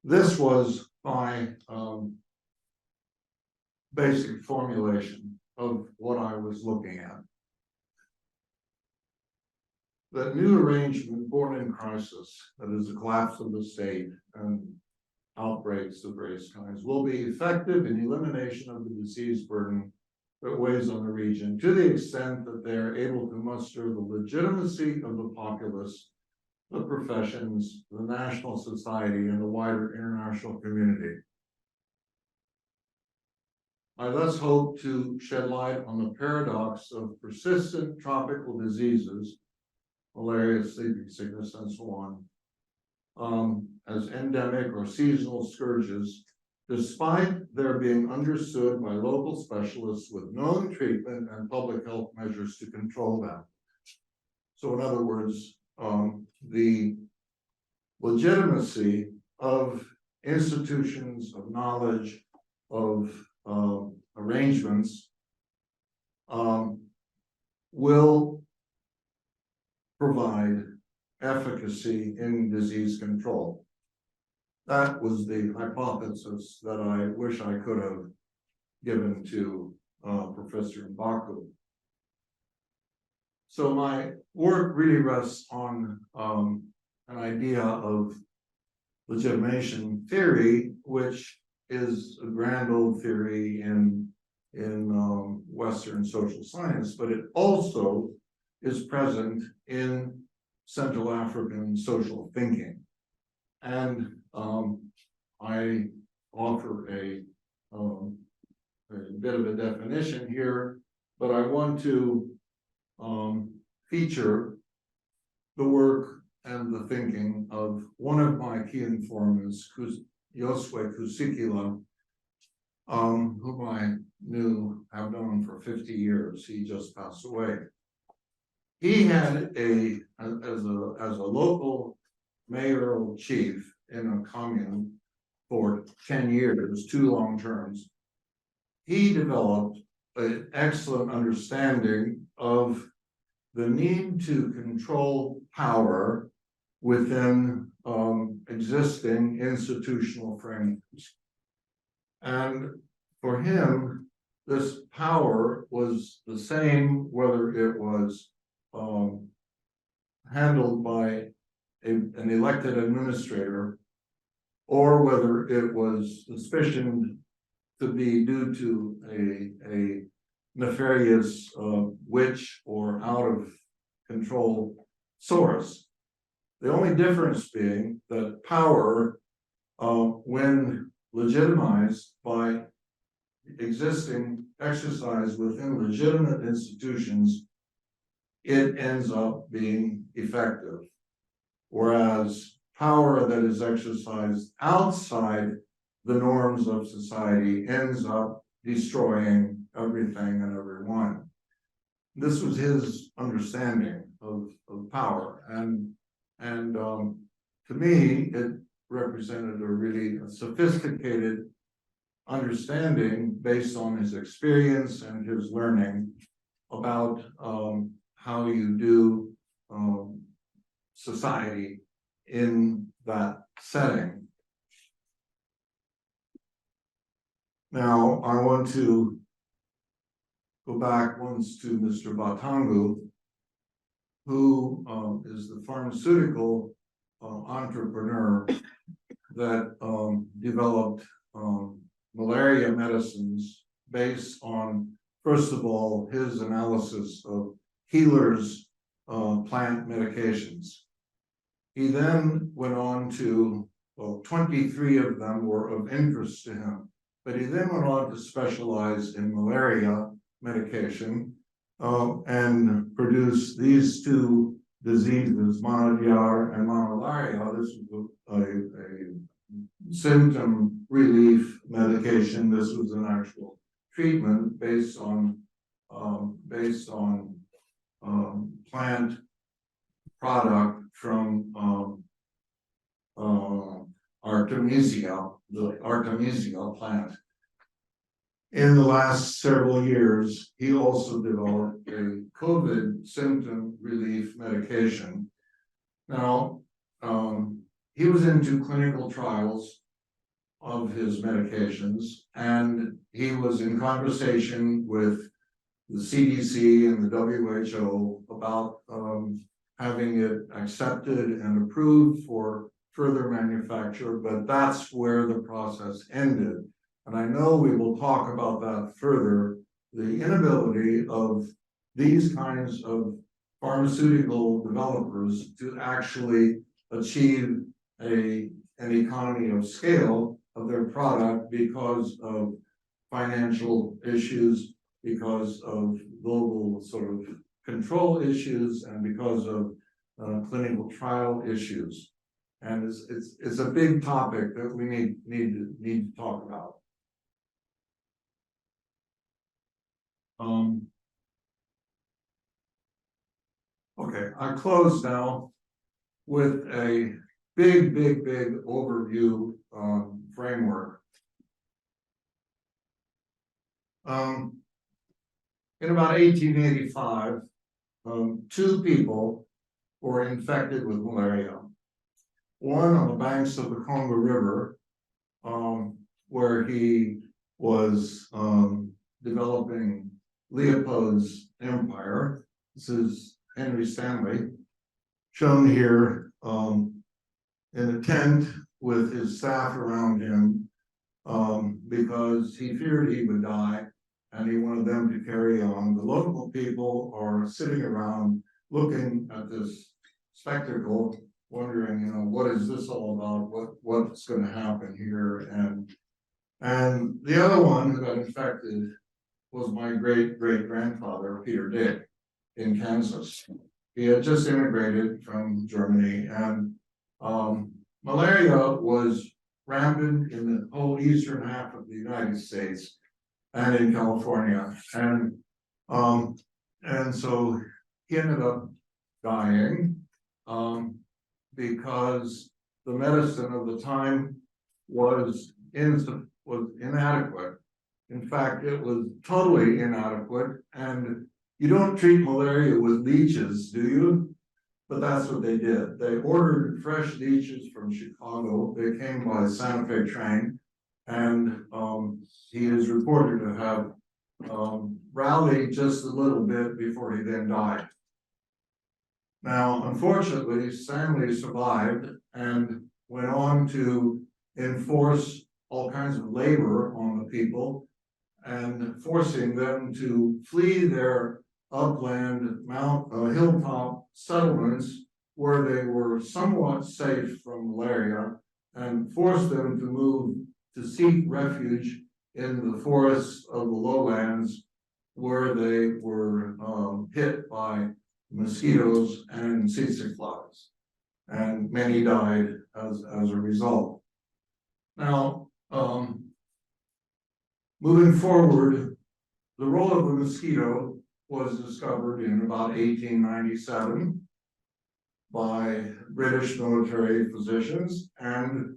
This was my basic formulation of what I was looking at. The new arrangement born in crisis, that is the collapse of the state and outbreaks of various kinds, will be effective in elimination of the disease burden that weighs on the region, to the extent that they are able to muster the legitimacy of the populace, the professions, the national society, and the wider international community. I thus hope to shed light on the paradox of persistent tropical diseases, malaria, sleeping sickness, and so on, as endemic or seasonal scourges, despite their being understood by local specialists with known treatment and public health measures to control them. So in other words, the legitimacy of institutions of knowledge, of arrangements, will provide efficacy in disease control. That was the hypothesis that I wish I could have given to Professor Mbaku. So my work really rests on an idea of legitimation theory, which is a grand old theory in Western social science, but it also is present in Central African social thinking. And I offer a bit of a definition here, but I want to feature the work and the thinking of one of my key informants, Yoswe Kusikila, whom I have known for 50 years. He just passed away. He had as a local mayoral chief in a commune for 10 years, 2 long terms. He developed an excellent understanding of the need to control power within existing institutional frameworks. And for him, this power was the same whether it was handled by an elected administrator or whether it was suspicioned to be due to a nefarious witch or out of control source. The only difference being that power, when legitimized by existing exercise within legitimate institutions, it ends up being effective. Whereas power that is exercised outside the norms of society ends up destroying everything and everyone. This was his understanding of power. And to me, it represented a really sophisticated understanding based on his experience and his learning about how you do society in that setting. Now, I want to go back once to Mr. Batangu, who is the pharmaceutical entrepreneur that developed malaria medicines based on, first of all, his analysis of healers' plant medications. He then went on to, 23 of them were of interest to him, but he then went on to specialize in malaria medication and produce these 2 diseases, monodiar and monolaria. This was a symptom relief medication. This was an actual treatment based on plant product from Artemisia, the Artemisia plant. In the last several years, he also developed a COVID symptom relief medication. Now, he was into clinical trials of his medications, and he was in conversation with the CDC and the WHO about having it accepted and approved for further manufacture, but that's where the process ended. And I know we will talk about that further, the inability of these kinds of pharmaceutical developers to actually achieve an economy of scale of their product because of financial issues, because of global sort of control issues, and because of clinical trial issues. And it's a big topic that we need to talk about. Okay, I close now with a big overview framework. In about 1885, two people were infected with malaria. One on the banks of the Congo River, where he was developing Leopold's empire. This is Henry Stanley, shown here in a tent with his staff around him, because he feared he would die and he wanted them to carry on. The local people are sitting around looking at this spectacle, wondering, you know, what is this all about? What's going to happen here? And the other one who got infected was my great-grandfather, Peter Dick, in Kansas. He had just immigrated from Germany, and malaria was rampant in the whole eastern half of the United States and in California. And so he ended up dying because the medicine of the time was inadequate. In fact, it was totally inadequate. And you don't treat malaria with leeches, do you? But that's what they did. They ordered fresh leeches from Chicago. They came by Santa Fe train, and he is reported to have rallied just a little bit before he then died. Now, unfortunately, Stanley survived and went on to enforce all kinds of labor on the people and forcing them to flee their upland hilltop settlements where they were somewhat safe from malaria, and forced them to move to seek refuge in the forests of the lowlands where they were hit by mosquitoes and tsetse flies, and many died as a result. Now, moving forward, the role of the mosquito was discovered in about 1897 by British military physicians, and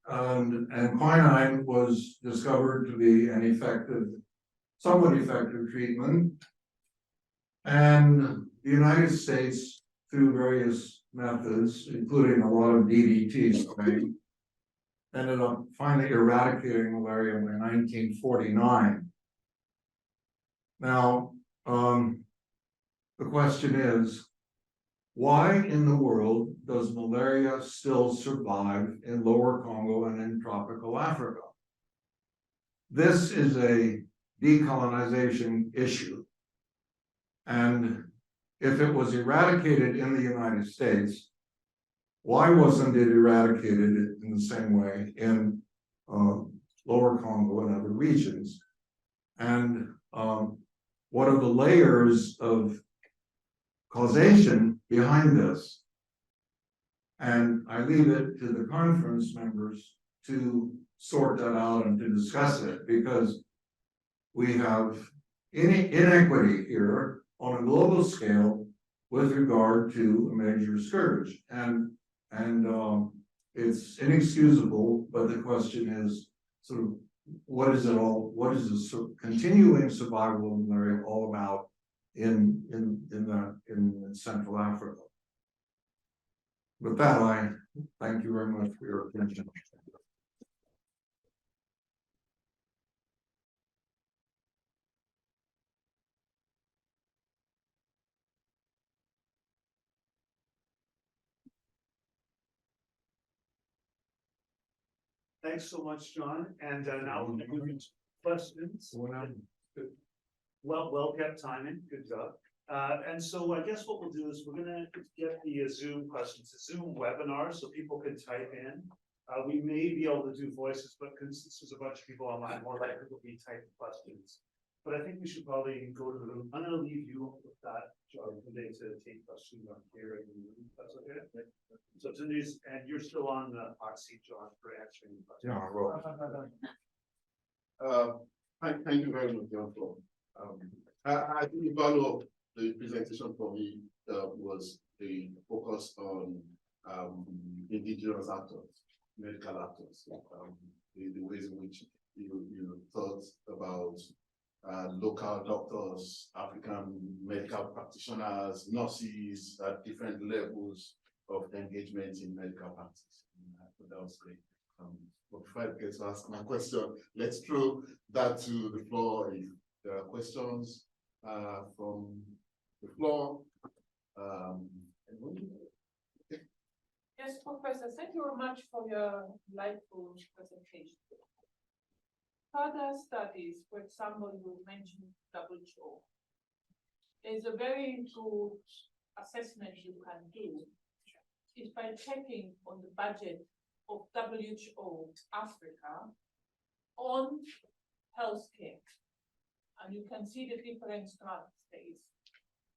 quinine was discovered to be an somewhat effective treatment. And the United States, through various methods, including a lot of DDT spraying, ended up finally eradicating malaria by 1949. Now, the question is, why in the world does malaria still survive in Lower Congo and in tropical Africa? This is a decolonization issue. And if it was eradicated in the United States, why wasn't it eradicated in the same way in Lower Congo and other regions? And what are the layers of causation behind this? And I leave it to the conference members to sort that out and to discuss it, because we have inequity here on a global scale with regard to a major scourge. And it's inexcusable, but the question is sort of, what is the continuing survival of malaria all about in Central Africa? With that, I thank you very much for your attention. Thanks so much, John. And now we're moving to questions. Well kept timing. Good job. And so I guess what we'll do is we're going to get the Zoom questions, a Zoom webinar, so people can type in We may be able to do voices, but because there's a bunch of people online, more likely will be typed questions. But I think we should probably go to the room. I'm gonna leave you with that job today to take questions on here in the room. If that's okay. So today's, and you're still on the hot seat, John, for answering questions. Thank you very much, John. I think the value of the presentation for me was the focus on indigenous actors, medical actors, the ways in which you thought about local doctors, African medical practitioners, nurses at different levels of engagement in medical practice. That was great. But before I get to ask my question, let's throw that to the floor if there are questions from the floor. Yes, Professor, thank you very much for your delightful presentation. Further studies, for example, you mentioned WHO. There's a very good assessment you can do is by checking on the budget of WHO Africa on healthcare. And you can see the different strands. There is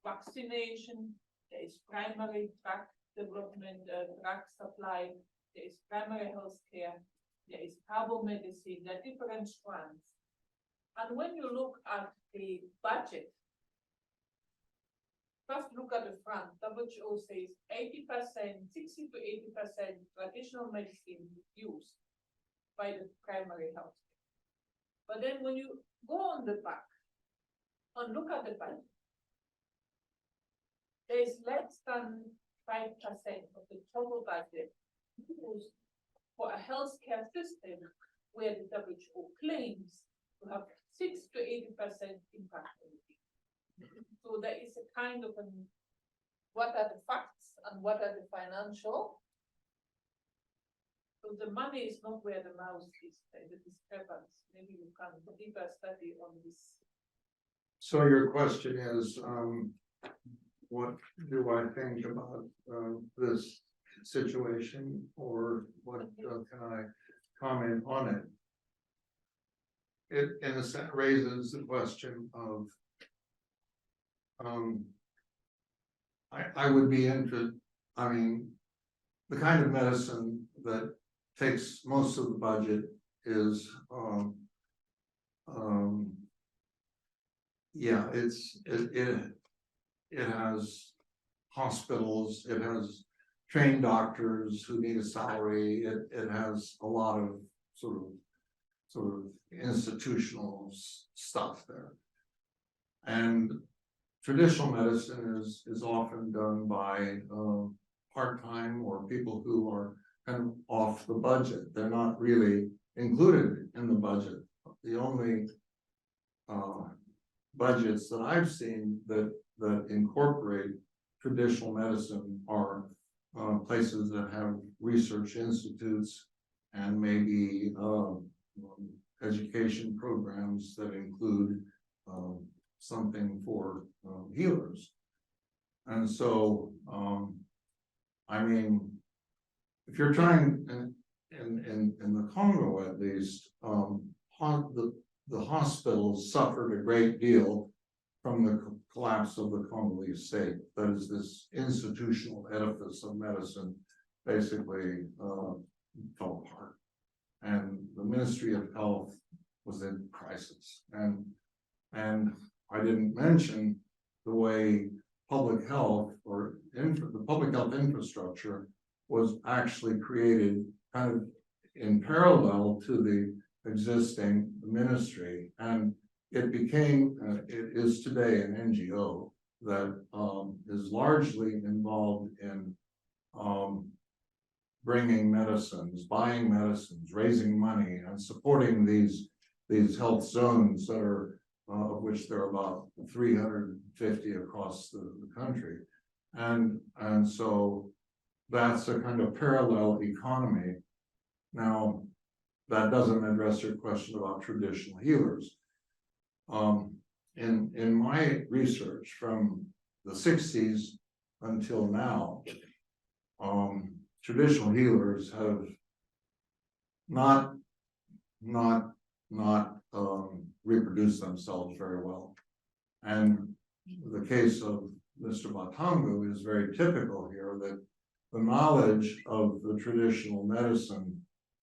vaccination, there is primary drug development, drug supply, there is primary healthcare, there is herbal medicine, there are different strands. And when you look at the budget, first look at the front. WHO says 80%, 60 to 80% traditional medicine used by the primary health. But then when you go on the back and look at the budget, there is less than 5% of the total budget used for a healthcare system where the WHO claims to have 6 to 80% impact on it. So there is a kind of what are the facts and what are the financial? So the money is not where the mouth is, there's a discrepancy. Maybe you can do a deeper study on this. So your question is, what do I think about this situation, or what can I comment on it? It in a sense raises the question of I would be interested. I mean, the kind of medicine that takes most of the budget is yeah, it has hospitals, it has trained doctors who need a salary, it has a lot of sort of institutional stuff there. And traditional medicine is often done by part-time or people who are kind of off the budget. They're not really included in the budget. The only budgets that I've seen that incorporate traditional medicine are places that have research institutes and maybe education programs that include something for healers. And so, I mean, if you're trying in the Congo at least, the hospitals suffered a great deal from the collapse of the Congolese state. That is, this institutional edifice of medicine basically fell apart. And the Ministry of Health was in crisis. And I didn't mention the way public health or the public health infrastructure was actually created kind of in parallel to the existing ministry, and it became, it is today an NGO that is largely involved in bringing medicines, buying medicines, raising money, and supporting these health zones that are, of which there are about 350 across the country. And so that's a kind of parallel economy. Now, that doesn't address your question about traditional healers. In my research from the 60s until now, traditional healers have not reproduce themselves very well. And the case of Mr. Batango is very typical here, that the knowledge of the traditional medicine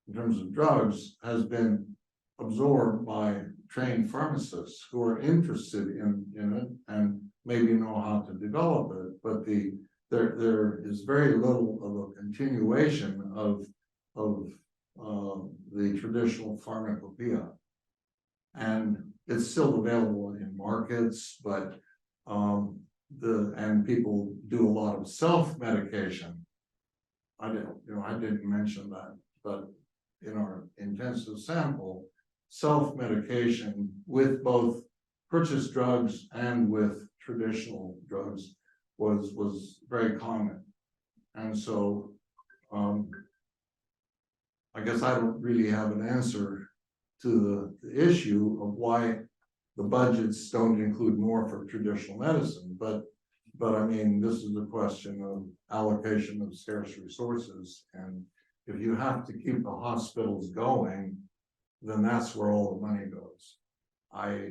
in terms of drugs has been absorbed by trained pharmacists who are interested in it and maybe know how to develop it, but there is very little of a continuation of the traditional pharmacopoeia. And it's still available in markets, but and people do a lot of self-medication. I didn't mention that, but in our intensive sample, self-medication with both purchased drugs and with traditional drugs was very common. And so I guess I don't really have an answer to the issue of why the budgets don't include more for traditional medicine, but I mean, this is a question of allocation of scarce resources, and if you have to keep the hospitals going, then that's where all the money goes. I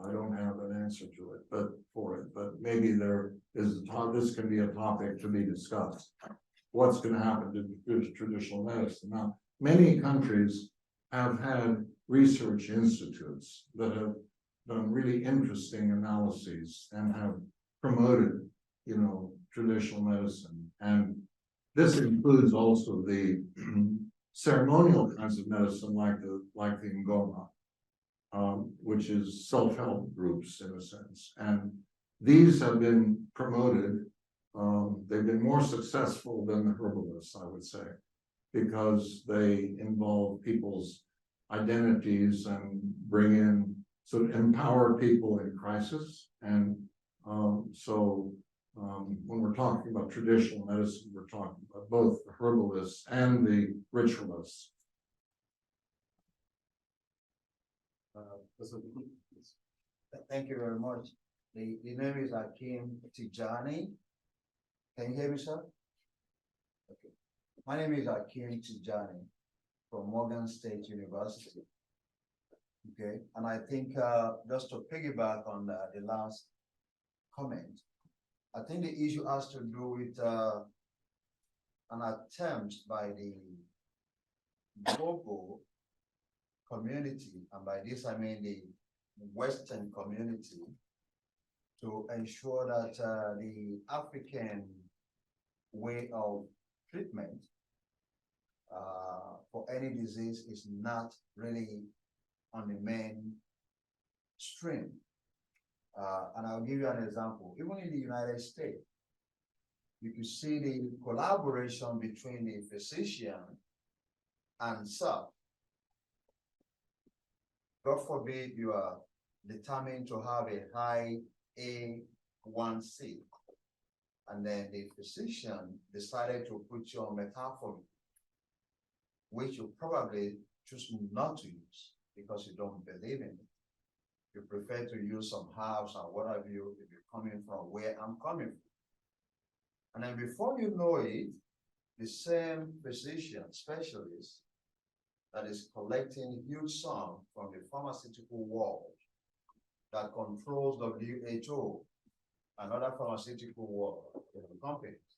don't have an answer to it, but maybe there is this can be a topic to be discussed. What's going to happen to traditional medicine? Now, many countries have had research institutes that have done really interesting analyses and have promoted, traditional medicine. And this includes also the ceremonial kinds of medicine like the Ngoma, which is self-help groups in a sense. And these have been promoted. They've been more successful than the herbalists, I would say, because they involve people's identities and bring in, sort of empower people in crisis. And when we're talking about traditional medicine, we're talking about both the herbalists and the ritualists. Thank you very much. The name is Akim Tijani. Can you hear me, sir? Okay. My name is Akim Tijani from Morgan State University. Okay, and I think just to piggyback on the last comment, I think the issue has to do with an attempt by the global community, and by this I mean the Western community, to ensure that the African way of treatment for any disease is not really on the main stream. And I'll give you an example. Even in the United States, you can see the collaboration between the physician and self. God forbid you are determined to have a high A1C, and then the physician decided to put you on metformin, which you probably choose not to use because you don't believe in it. You prefer to use some herbs and what have you if you're coming from where I'm coming from. And then before you know it, the same physician specialist that is collecting huge sum from the pharmaceutical world that controls WHO and other pharmaceutical world companies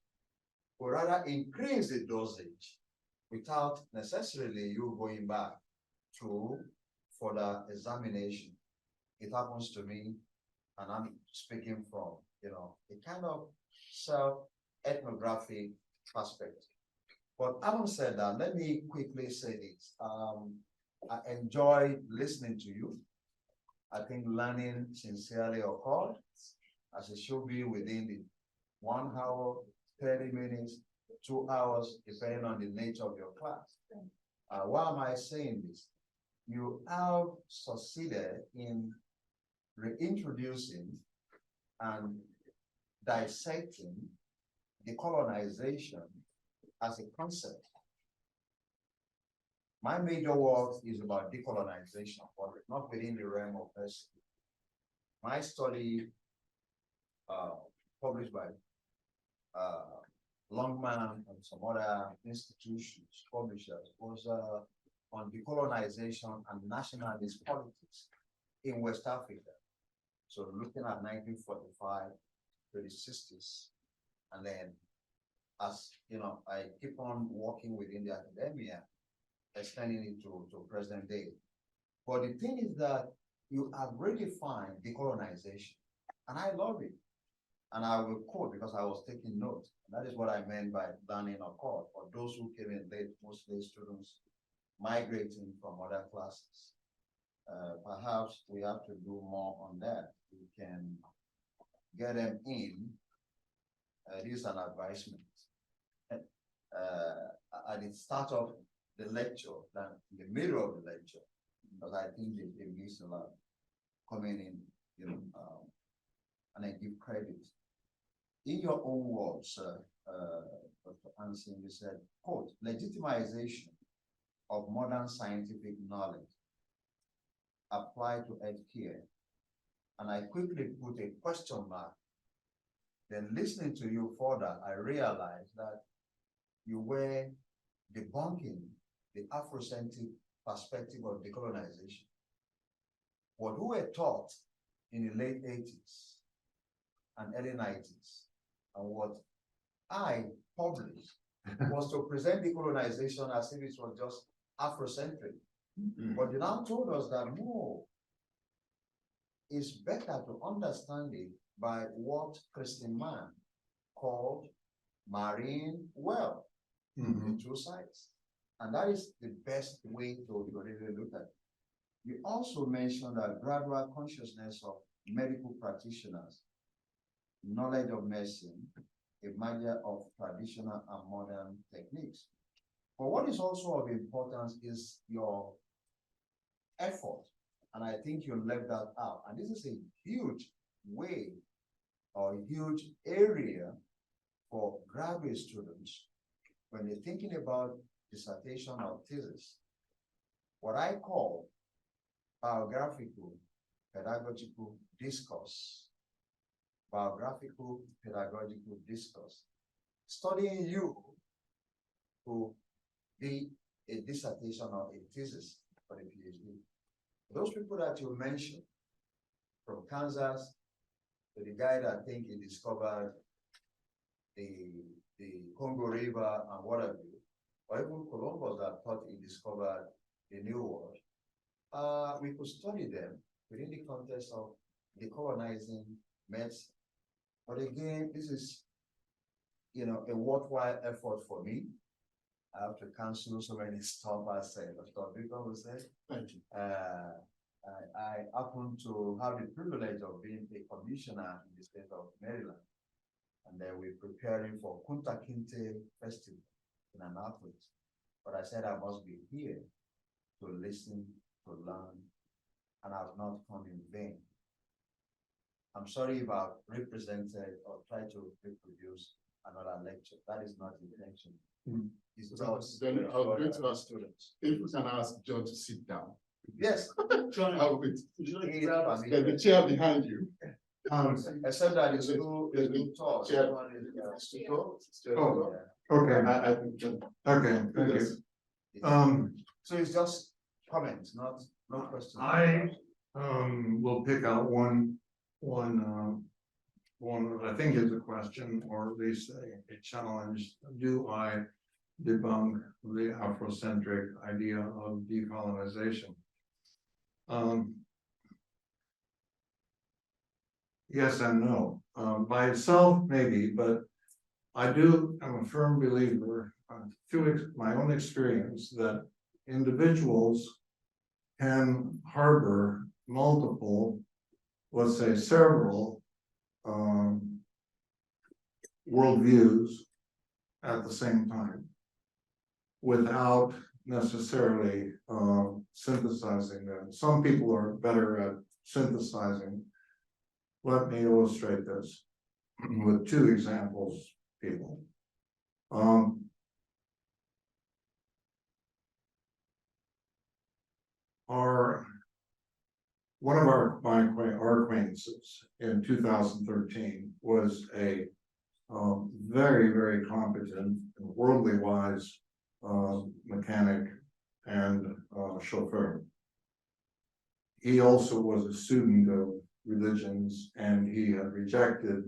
would rather increase the dosage without necessarily you going back to further examination. It happens to me, and I'm speaking from, a kind of self-ethnographic perspective. But having said that, let me quickly say this. I enjoy listening to you. I think learning sincerely occurred, as it should be within the 1 hour, 30 minutes, 2 hours, depending on the nature of your class. Why am I saying this? You have succeeded in reintroducing and dissecting decolonization as a concept. My major work is about decolonization, but not within the realm of medicine. My study, published by Longman and some other institutions, publishers, was on decolonization and nationalist politics in West Africa. So looking at 1945 to the 60s, and then as you know, I keep on working within the academia, extending it to present day. But the thing is that you have redefined decolonization, and I love it. And I will quote because I was taking notes. And that is what I meant by learning a code for those who came in late, mostly students migrating from other classes. Perhaps we have to do more on that. We can get them in. This is an advisement. At the start of the lecture, than in the middle of the lecture, because I think they miss a lot coming in, you know, and I give credit. In your own words, Dr. Anson, you said, quote, legitimization of modern scientific knowledge applied to healthcare. And I quickly put a question mark. Then listening to you further, I realized that you were debunking the Afrocentric perspective of decolonization. What we were taught in the late 80s and early 90s, and what I published was to present decolonization as if it was just Afrocentric. But you now told us that no, it's better to understand it by what Christian Mann called marine wealth, the two sides. And that is the best way to really look at it. You also mentioned that gradual consciousness of medical practitioners, knowledge of medicine, a measure of traditional and modern techniques. But what is also of importance is your effort. And I think you left that out. And this is a huge way or a huge area for graduate students when they're thinking about dissertation or thesis. What I call biographical pedagogical discourse. Biographical pedagogical discourse. Studying you to be a dissertation or a thesis for a PhD. Those people that you mentioned, from Kansas to the guy that I think he discovered the Congo River and whatever, or even Columbus that thought he discovered the New World, we could study them within the context of decolonizing medicine. But again, this is, you know, a worthwhile effort for me. I have to cancel so many stuff I said. Dr. Victor will say. Thank you. I happen to have the privilege of being a commissioner in the state of Maryland. And then we're preparing for Kunta Kinte Festival in Annapolis. But I said I must be here to listen, to learn, and I've not come in vain. I'm sorry if I've represented or tried to reproduce another lecture. That is not the intention. It's just then I was going to ask students if we can ask John to sit down. yes. John, I'll wait. There's There's a chair behind you. except that it's too tall. Chair. Oh, okay, I think John. okay, thank Yes. you. So it's just comments, not questions. I will pick out one that I think is a question, or at least a challenge. Do I debunk the Afrocentric idea of decolonization? Yes and no. By itself, maybe, but I'm a firm believer, through my own experience, that individuals can harbor multiple, let's say several, worldviews at the same time without necessarily synthesizing them. Some people are better at synthesizing. Let me illustrate this with two examples, people. One of our acquaintances in 2013 was a very, very competent and worldly wise mechanic and chauffeur. He also was a student of religions, and he had rejected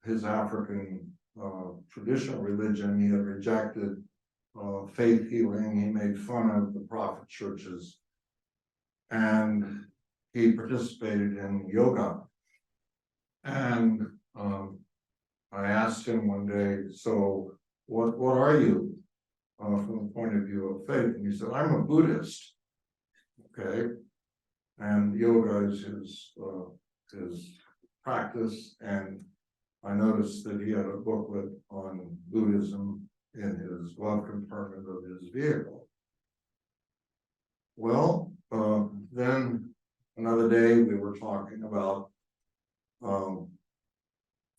his African traditional religion. He had rejected faith healing. He made fun of the prophet churches, and he participated in yoga. And I asked him one day, so what are you from the point of view of faith? And he said, I'm a Buddhist. Okay. And yoga is his practice. And I noticed that he had a booklet on Buddhism in his glove compartment of his vehicle. Well, then another day we were talking about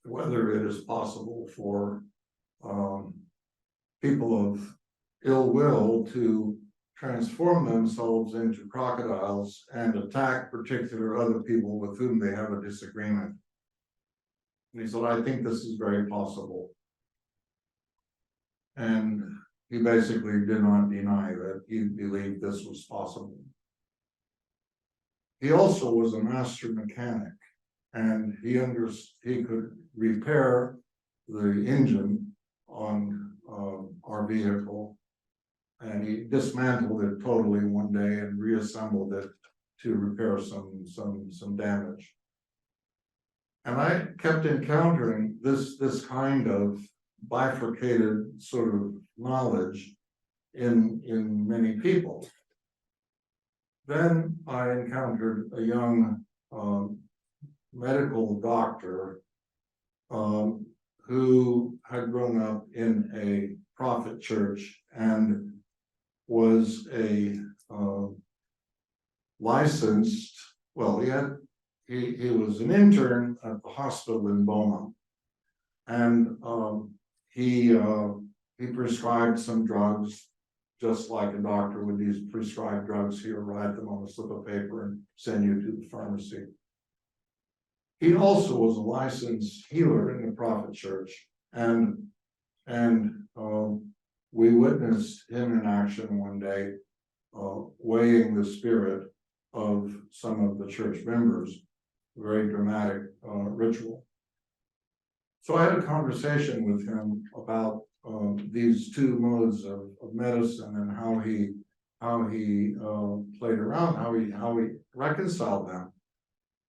whether it is possible for people of ill will to transform themselves into crocodiles and attack particular other people with whom they have a disagreement. And he said, I think this is very possible. And he basically did not deny that he believed this was possible. He also was a master mechanic, and he could repair the engine on our vehicle, and he dismantled it totally one day and reassembled it to repair some damage. And I kept encountering this kind of bifurcated sort of knowledge in many people. Then I encountered a young medical doctor who had grown up in a prophet church and was a licensed, well, he was an intern at the hospital in Beaumont, and he prescribed some drugs, just like a doctor would use prescribed drugs. He'll write them on a slip of paper and send you to the pharmacy. He also was a licensed healer in the prophet church, and we witnessed him in action one day, weighing the spirit of some of the church members. Very dramatic ritual. So I had a conversation with him about these two modes of medicine and how he played around, how he reconciled them.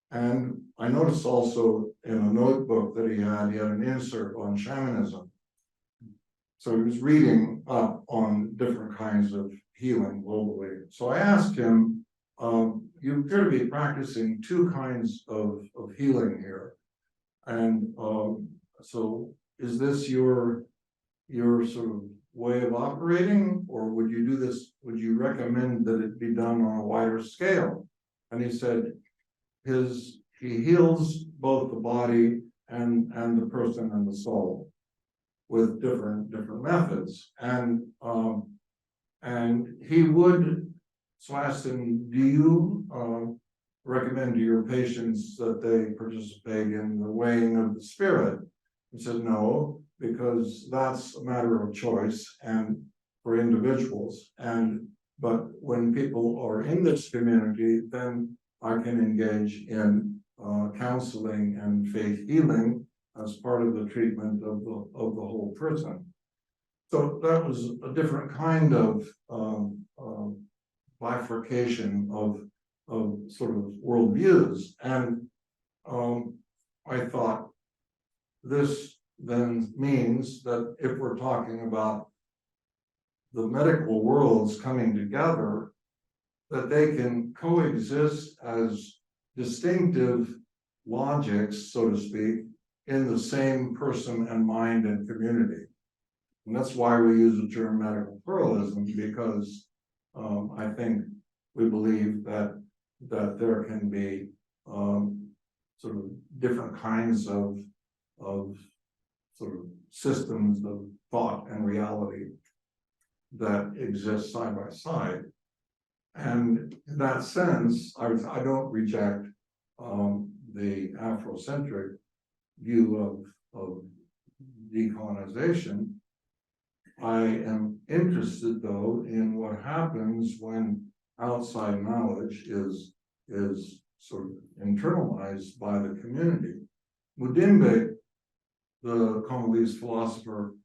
And I noticed also in a notebook that he had an insert on shamanism. So he was reading up on different kinds of healing globally. So I asked him, you appear to be practicing two kinds of healing here. And so is this your sort of way of operating, or would you do this, would you recommend that it be done on a wider scale? And he said he heals both the body and the person and the soul with different methods. And he would, so I asked him, do you recommend to your patients that they participate in the weighing of the spirit? He said, no, because that's a matter of choice and for individuals. But when people are in this community, then I can engage in counseling and faith healing as part of the treatment of the whole person. So that was a different kind of bifurcation of sort of worldviews. And I thought this then means that if we're talking about the medical worlds coming together, that they can coexist as distinctive logics, so to speak, in the same person and mind and community. And that's why we use the term medical pluralism, because I think we believe that there can be sort of different kinds of sort of systems of thought and reality that exist side by side. And in that sense, I don't reject the Afrocentric view of decolonization. I am interested though in what happens when outside knowledge is sort of internalized by the community. Mudimbe, the Congolese philosopher,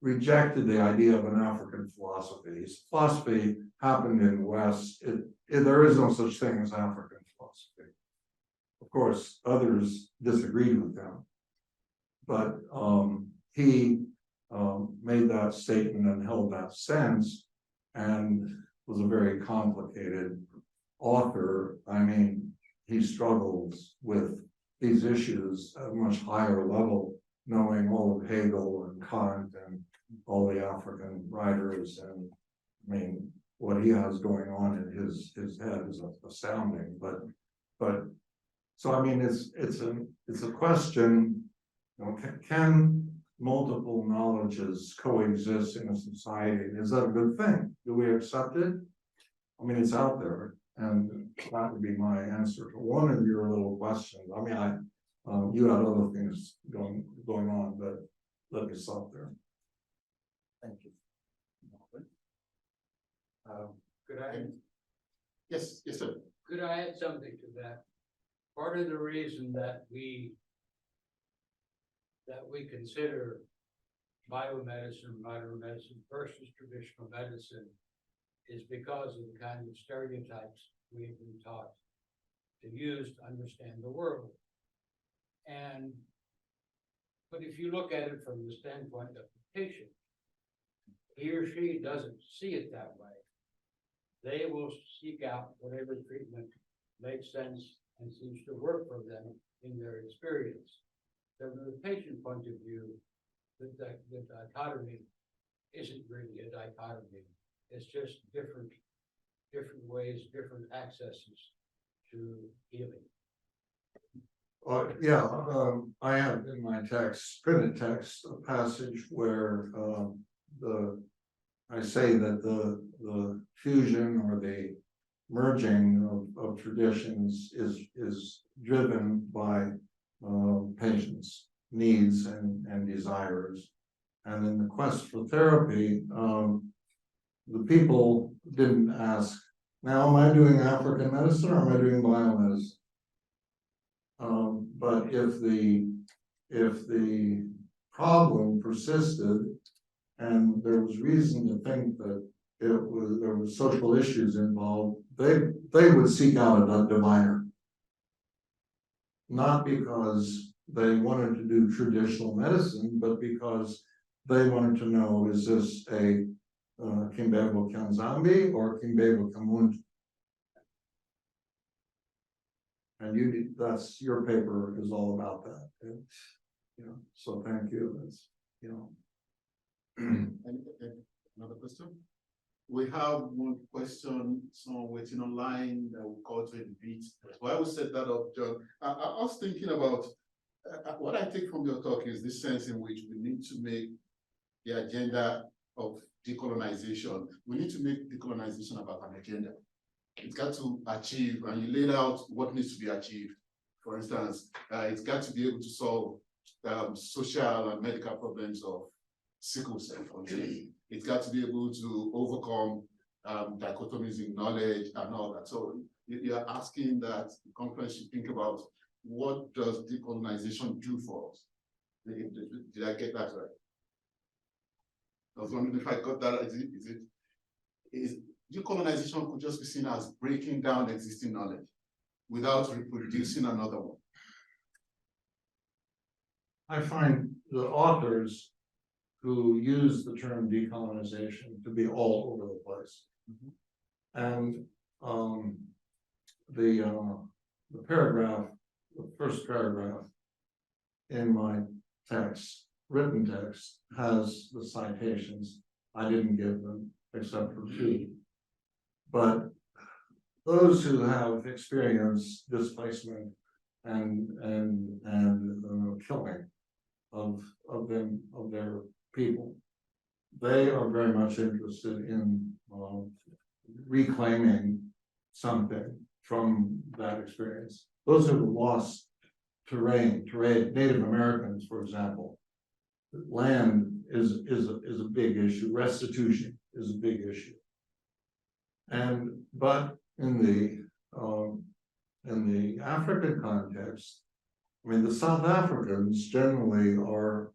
rejected the idea of an African philosophy. His philosophy happened in the West. There is no such thing as African philosophy. Of course, others disagreed with him, but he made that statement and held that sense, and was a very complicated author. I mean, he struggles with these issues at a much higher level, knowing all of Hegel and Kant and all the African writers, and I mean, what he has going on in his head is astounding. But so I mean, it's a question. You know, can multiple knowledges coexist in a society? Is that a good thing? Do we accept it? I mean, it's out there, and that would be my answer to one of your little questions. I mean, you had other things going on, but let me stop there. Thank you. Could I, Yes, sir. could I add something to that? Part of the reason that we consider biomedicine, modern medicine versus traditional medicine is because of the kind of stereotypes we've been taught to use to understand the world. But if you look at it from the standpoint of the patient, he or she doesn't see it that way. They will seek out whatever treatment makes sense and seems to work for them in their experience. So from the patient point of view, the dichotomy isn't really a dichotomy. It's just different ways, different accesses to healing. Yeah, I have in my text, printed text, a passage where I say that the fusion or the merging of traditions is driven by patients' needs and desires. And in the quest for therapy, the people didn't ask, now am I doing African medicine or am I doing biomedicine? But if the problem persisted and there was reason to think that there were social issues involved, they would seek out a diviner. Not because they wanted to do traditional medicine, but because they wanted to know, is this a Kimbebo Kanzambi or Kimbebo Kamuntu? And that's your paper is all about that. So thank you. That's, Another question? We have one question, someone waiting online that will call to a bit. Why we set that up, John? I was thinking about what I take from your talk is this sense in which we need to make the agenda of decolonization. We need to make decolonization about an agenda. It's got to achieve, and you laid out what needs to be achieved. For instance, it's got to be able to solve social and medical problems of sickle cell. It's got to be able to overcome dichotomies in knowledge and all that. So you're asking that the conference should think about what does decolonization do for us? Did I get that right? I was wondering if I got that right. Is decolonization could just be seen as breaking down existing knowledge without reproducing another one? I find the authors who use the term decolonization to be all over the place. And the paragraph, the first paragraph in my text, written text, has the citations. I didn't give them except for 2. But those who have experienced displacement and killing of their people, they are very much interested in reclaiming something from that experience. Those who have lost terrain, Native Americans, for example, land is a big issue. Restitution is a big issue. But in the African context, I mean, the South Africans generally are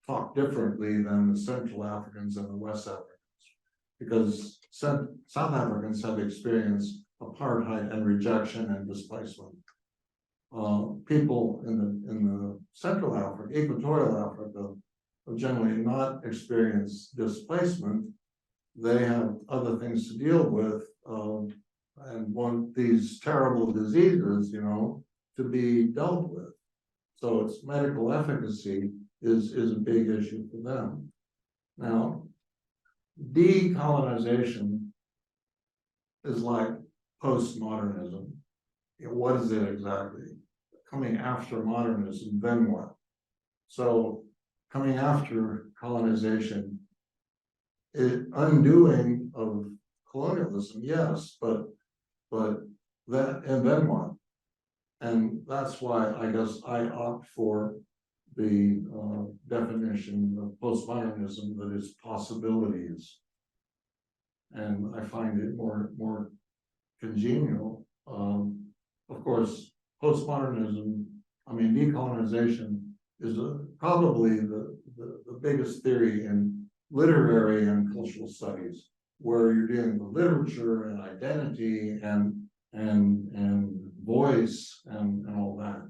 taught differently than the Central Africans and the West Africans, because South Africans have experienced apartheid and rejection and displacement. People in the Central Africa, Equatorial Africa, have generally not experienced displacement. They have other things to deal with, and want these terrible diseases, you know, to be dealt with. So its medical efficacy is a big issue for them. Now, decolonization is like postmodernism. What is it exactly? Coming after modernism, then what? So coming after colonization, undoing of colonialism, yes, but that, and then what? And that's why I guess I opt for the definition of postmodernism, that is possibilities. And I find it more congenial. Of course, postmodernism, I mean, decolonization is probably the biggest theory in literary and cultural studies, where you're dealing with literature and identity and voice and all that.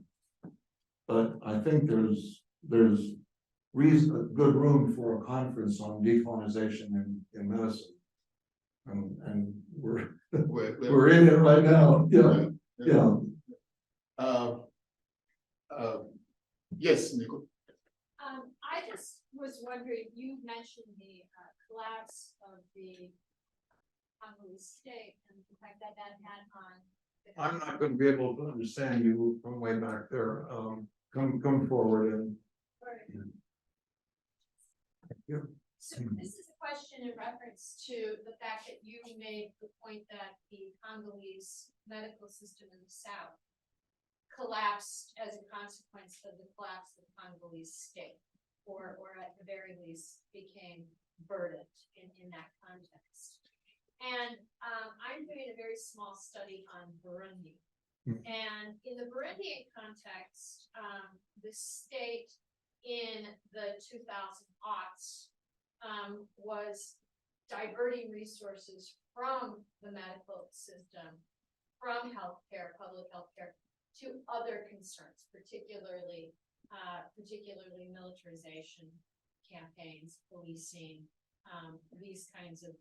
But I think there's good room for a conference on decolonization in medicine, and we're in it right now. Yeah. Yes, Nico. I just was wondering, you mentioned the collapse of the Congolese state and the fact that that had on. I'm not going to be able to understand you from way back there. Come forward and. Yeah. So this is a question in reference to the fact that you made the point that the Congolese medical system in the South collapsed as a consequence of the collapse of the Congolese state, or at the very least became burdened in that context. And I'm doing a very small study on Burundi. And in the Burundian context, the state in the 2000 aughts was diverting resources from the medical system, from healthcare, public healthcare, to other concerns, particularly militarization campaigns, policing, these kinds of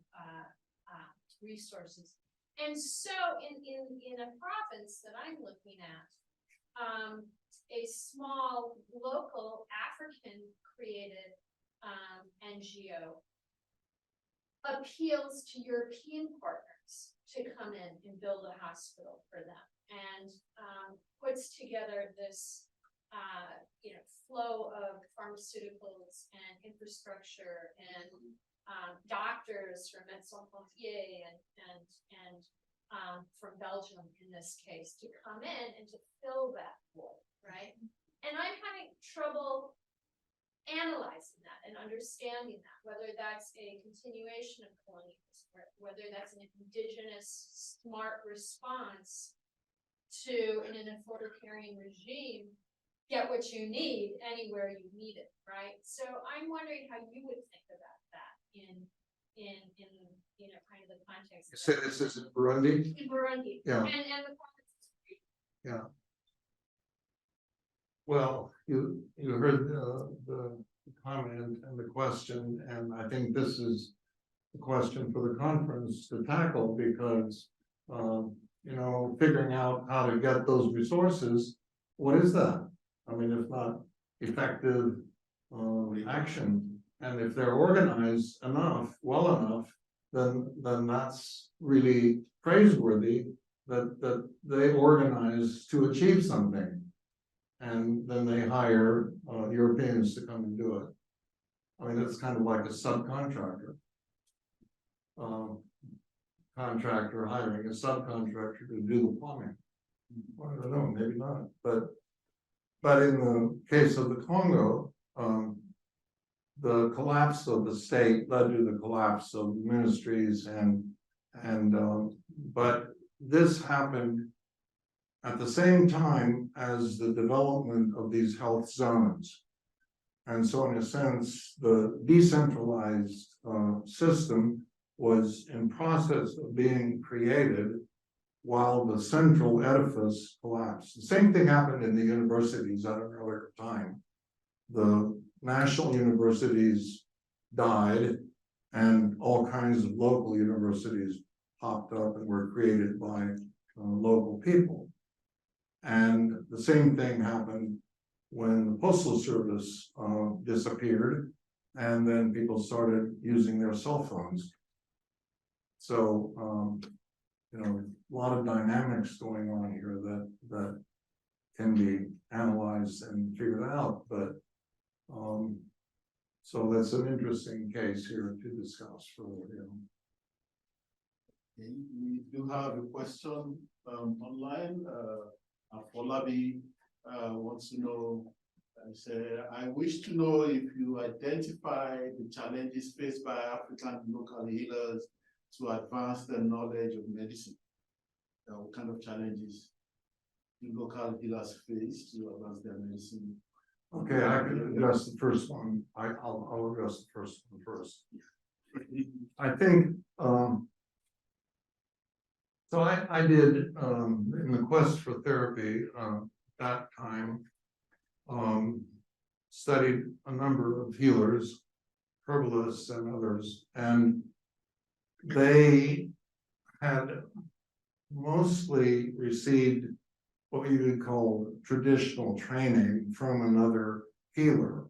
resources. And so in a province that I'm looking at, a small local African created NGO appeals to European partners to come in and build a hospital for them, and puts together this flow of pharmaceuticals and infrastructure and doctors from Médecins Sans Frontières and from Belgium in this case to come in and to fill that void, right? And I'm having trouble analyzing that and understanding that, whether that's a continuation of colonialism, whether that's an indigenous smart response to, in an authoritarian regime, get what you need anywhere you need it, right? So I'm wondering how you would think about that in kind of the context. This is in Burundi? In Burundi. Yeah. And the provinces. Yeah. Well, you heard the comment and the question, and I think this is the question for the conference to tackle, because figuring out how to get those resources, what is that? I mean, if not effective action, and if they're organized enough, well enough, then that's really praiseworthy, that they organize to achieve something. And then they hire Europeans to come and do it. I mean, it's kind of like a subcontractor. Contractor hiring a subcontractor to do the plumbing. Well, I don't know, maybe not. But in the case of the Congo, the collapse of the state led to the collapse of ministries but this happened at the same time as the development of these health zones. And so in a sense, the decentralized system was in process of being created while the central edifice collapsed. The same thing happened in the universities at an earlier time. The national universities died and all kinds of local universities popped up and were created by local people. And the same thing happened when the Postal Service disappeared, and then people started using their cell phones. So, you know, a lot of dynamics going on here that can be analyzed and figured out, but so that's an interesting case here to discuss further. Okay, we do have a question online. Afolabi wants to know, I wish to know if you identify the challenges faced by African local healers to advance the knowledge of medicine. What kind of challenges do local healers face to advance their medicine? Okay, I can address the first one. I'll address the first one first. I think so I did in the quest for therapy that time studied a number of healers, herbalists and others, and they had mostly received what you would call traditional training from another healer.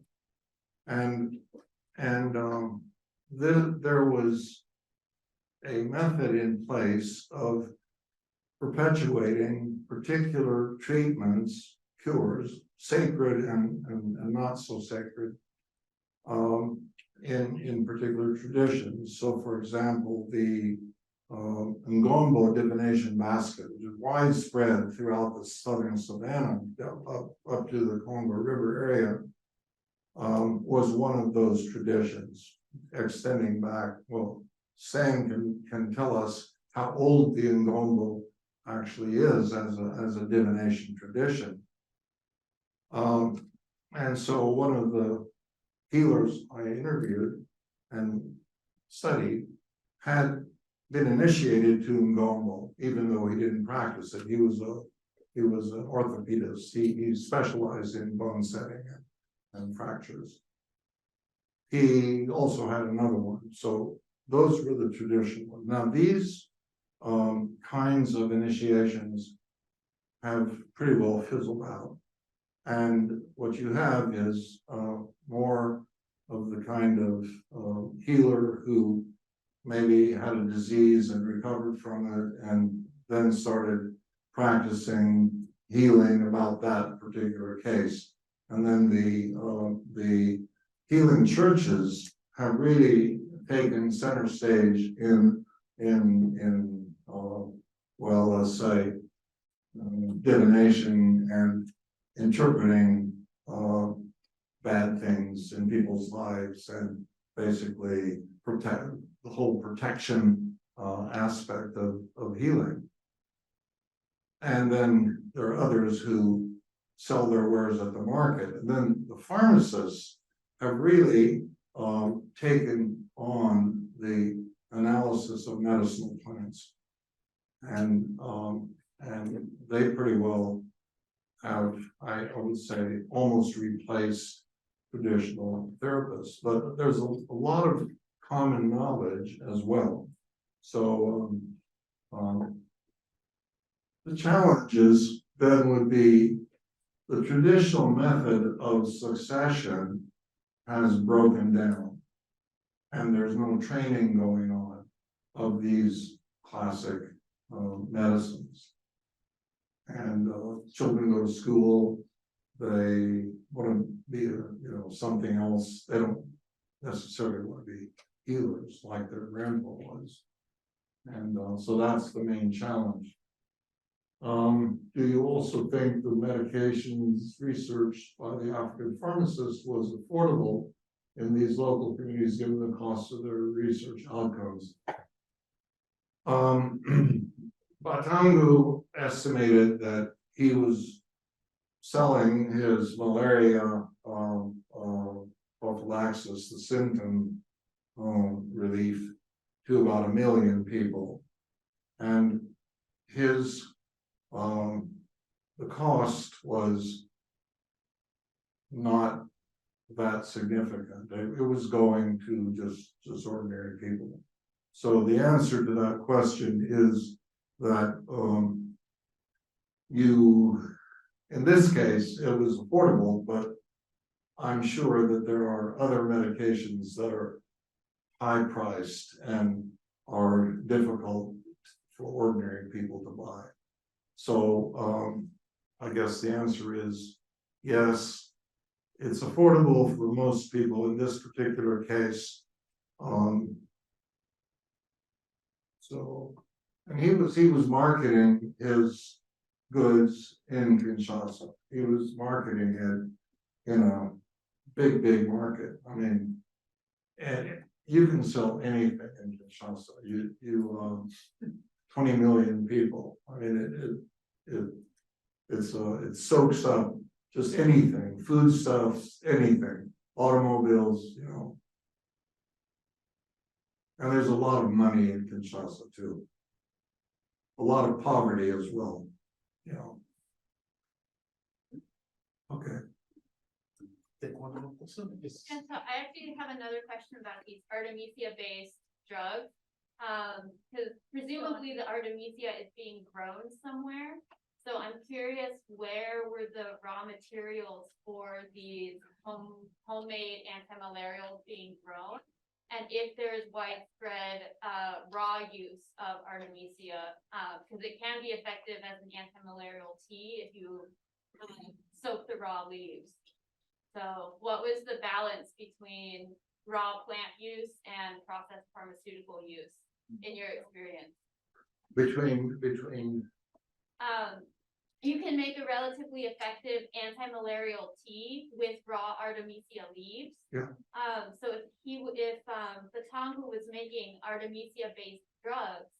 And there was a method in place of perpetuating particular treatments, cures, sacred and not so sacred, in particular traditions. So for example, the Ngombo divination basket, which is widespread throughout the southern savannah up to the Congo River area, was one of those traditions extending back. Well, Sam can tell us how old the Ngombo actually is as a divination tradition. And so one of the healers I interviewed and studied had been initiated to Ngombo, even though he didn't practice it. He was an orthopedist. He specialized in bone setting and fractures. He also had another one. So those were the traditional ones. Now these kinds of initiations have pretty well fizzled out. And what you have is more of the kind of healer who maybe had a disease and recovered from it and then started practicing healing about that particular case. And then the healing churches have really taken center stage in well, let's say divination and interpreting bad things in people's lives and basically protect the whole protection aspect of healing. And then there are others who sell their wares at the market. And then the pharmacists have really taken on the analysis of medicinal plants. And they pretty well have, I would say, almost replaced traditional therapists. But there's a lot of common knowledge as well. So the challenges then would be the traditional method of succession has broken down, and there's no training going on of these classic medicines. And children go to school, they want to be something else. They don't necessarily want to be healers like their grandpa was. And so that's the main challenge. Do you also think the medications researched by the African pharmacist was affordable in these local communities, given the cost of their research outcomes. Batangu estimated that he was selling his malaria prophylaxis, the symptom relief, to about 1 million people, and his the cost was not that significant. It was going to just ordinary people. So the answer to that question is that in this case, it was affordable, but I'm sure that there are other medications that are high priced and are difficult for ordinary people to buy. So I guess the answer is yes, it's affordable for most people in this particular case. And he was marketing his goods in Kinshasa. He was marketing it in a big market. I mean, and you can sell anything in Kinshasa. You 20 million people. I mean, it soaks up just anything, foodstuffs, anything, automobiles, you know. And there's a lot of money in Kinshasa too. A lot of poverty as well, you know. Okay. And so I actually have another question about these Artemisia-based drugs. Because presumably the Artemisia is being grown somewhere. So I'm curious, where were the raw materials for these homemade antimalarials being grown? And if there is widespread raw use of Artemisia, because it can be effective as an antimalarial tea if you soak the raw leaves. So what was the balance between raw plant use and processed pharmaceutical use in your experience? Between You can make a relatively effective antimalarial tea with raw Artemisia leaves. Yeah. So if Batangu was making Artemisia-based drugs,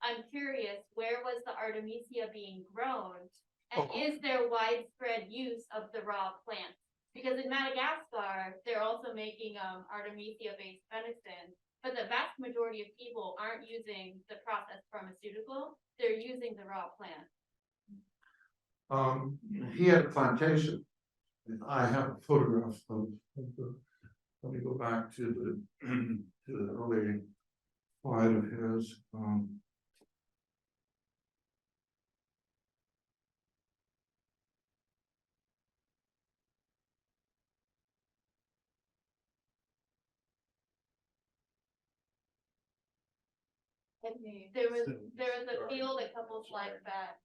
I'm curious, where was the Artemisia being grown? And is there widespread use of the raw plant? Because in Madagascar, they're also making Artemisia-based medicine, but the vast majority of people aren't using the processed pharmaceutical, they're using the raw plant. He had a plantation. I have a photograph of the, let me go back to the early slide of his. There was a field a couple slides back.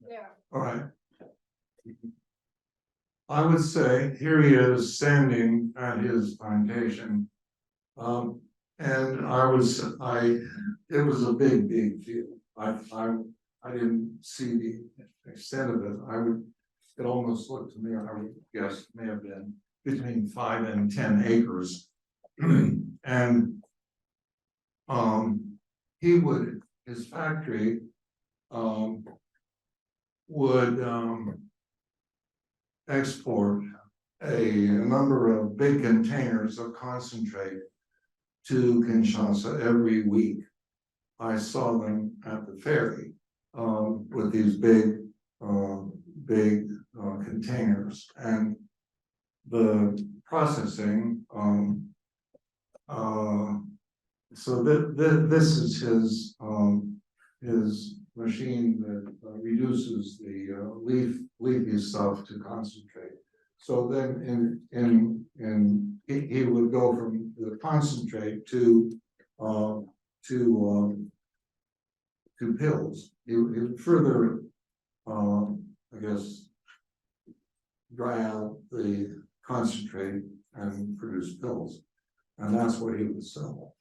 Yeah. All right. I would say here he is standing at his plantation. And it was a big field. I didn't see the extent of it. It almost looked to me, I would guess, may have been between 5 and 10 acres. And his factory would export a number of big containers of concentrate to Kinshasa every week. I saw them at the ferry with these big containers, and the processing. So this is his machine that reduces the leafy stuff to concentrate. So then he would go from the concentrate to pills. He would further, I guess, dry out the concentrate and produce pills, and that's what he would sell.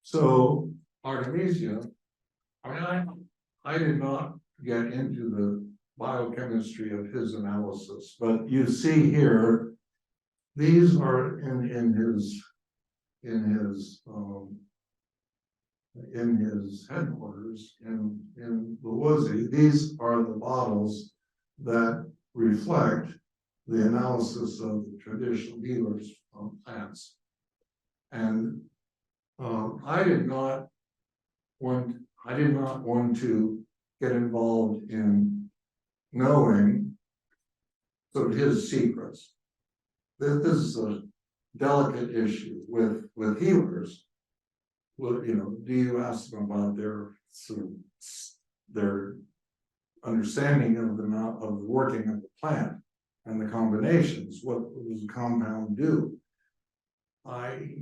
So Artemisia, I did not get into the biochemistry of his analysis, but you see here, these are in his headquarters in Luozi. These are the bottles that reflect the analysis of the traditional healers plants. And I did not want to get involved in knowing sort of his secrets. This is a delicate issue with healers. Well, do you ask them about their sort of their understanding of the working of the plant and the combinations? What does the compound do? I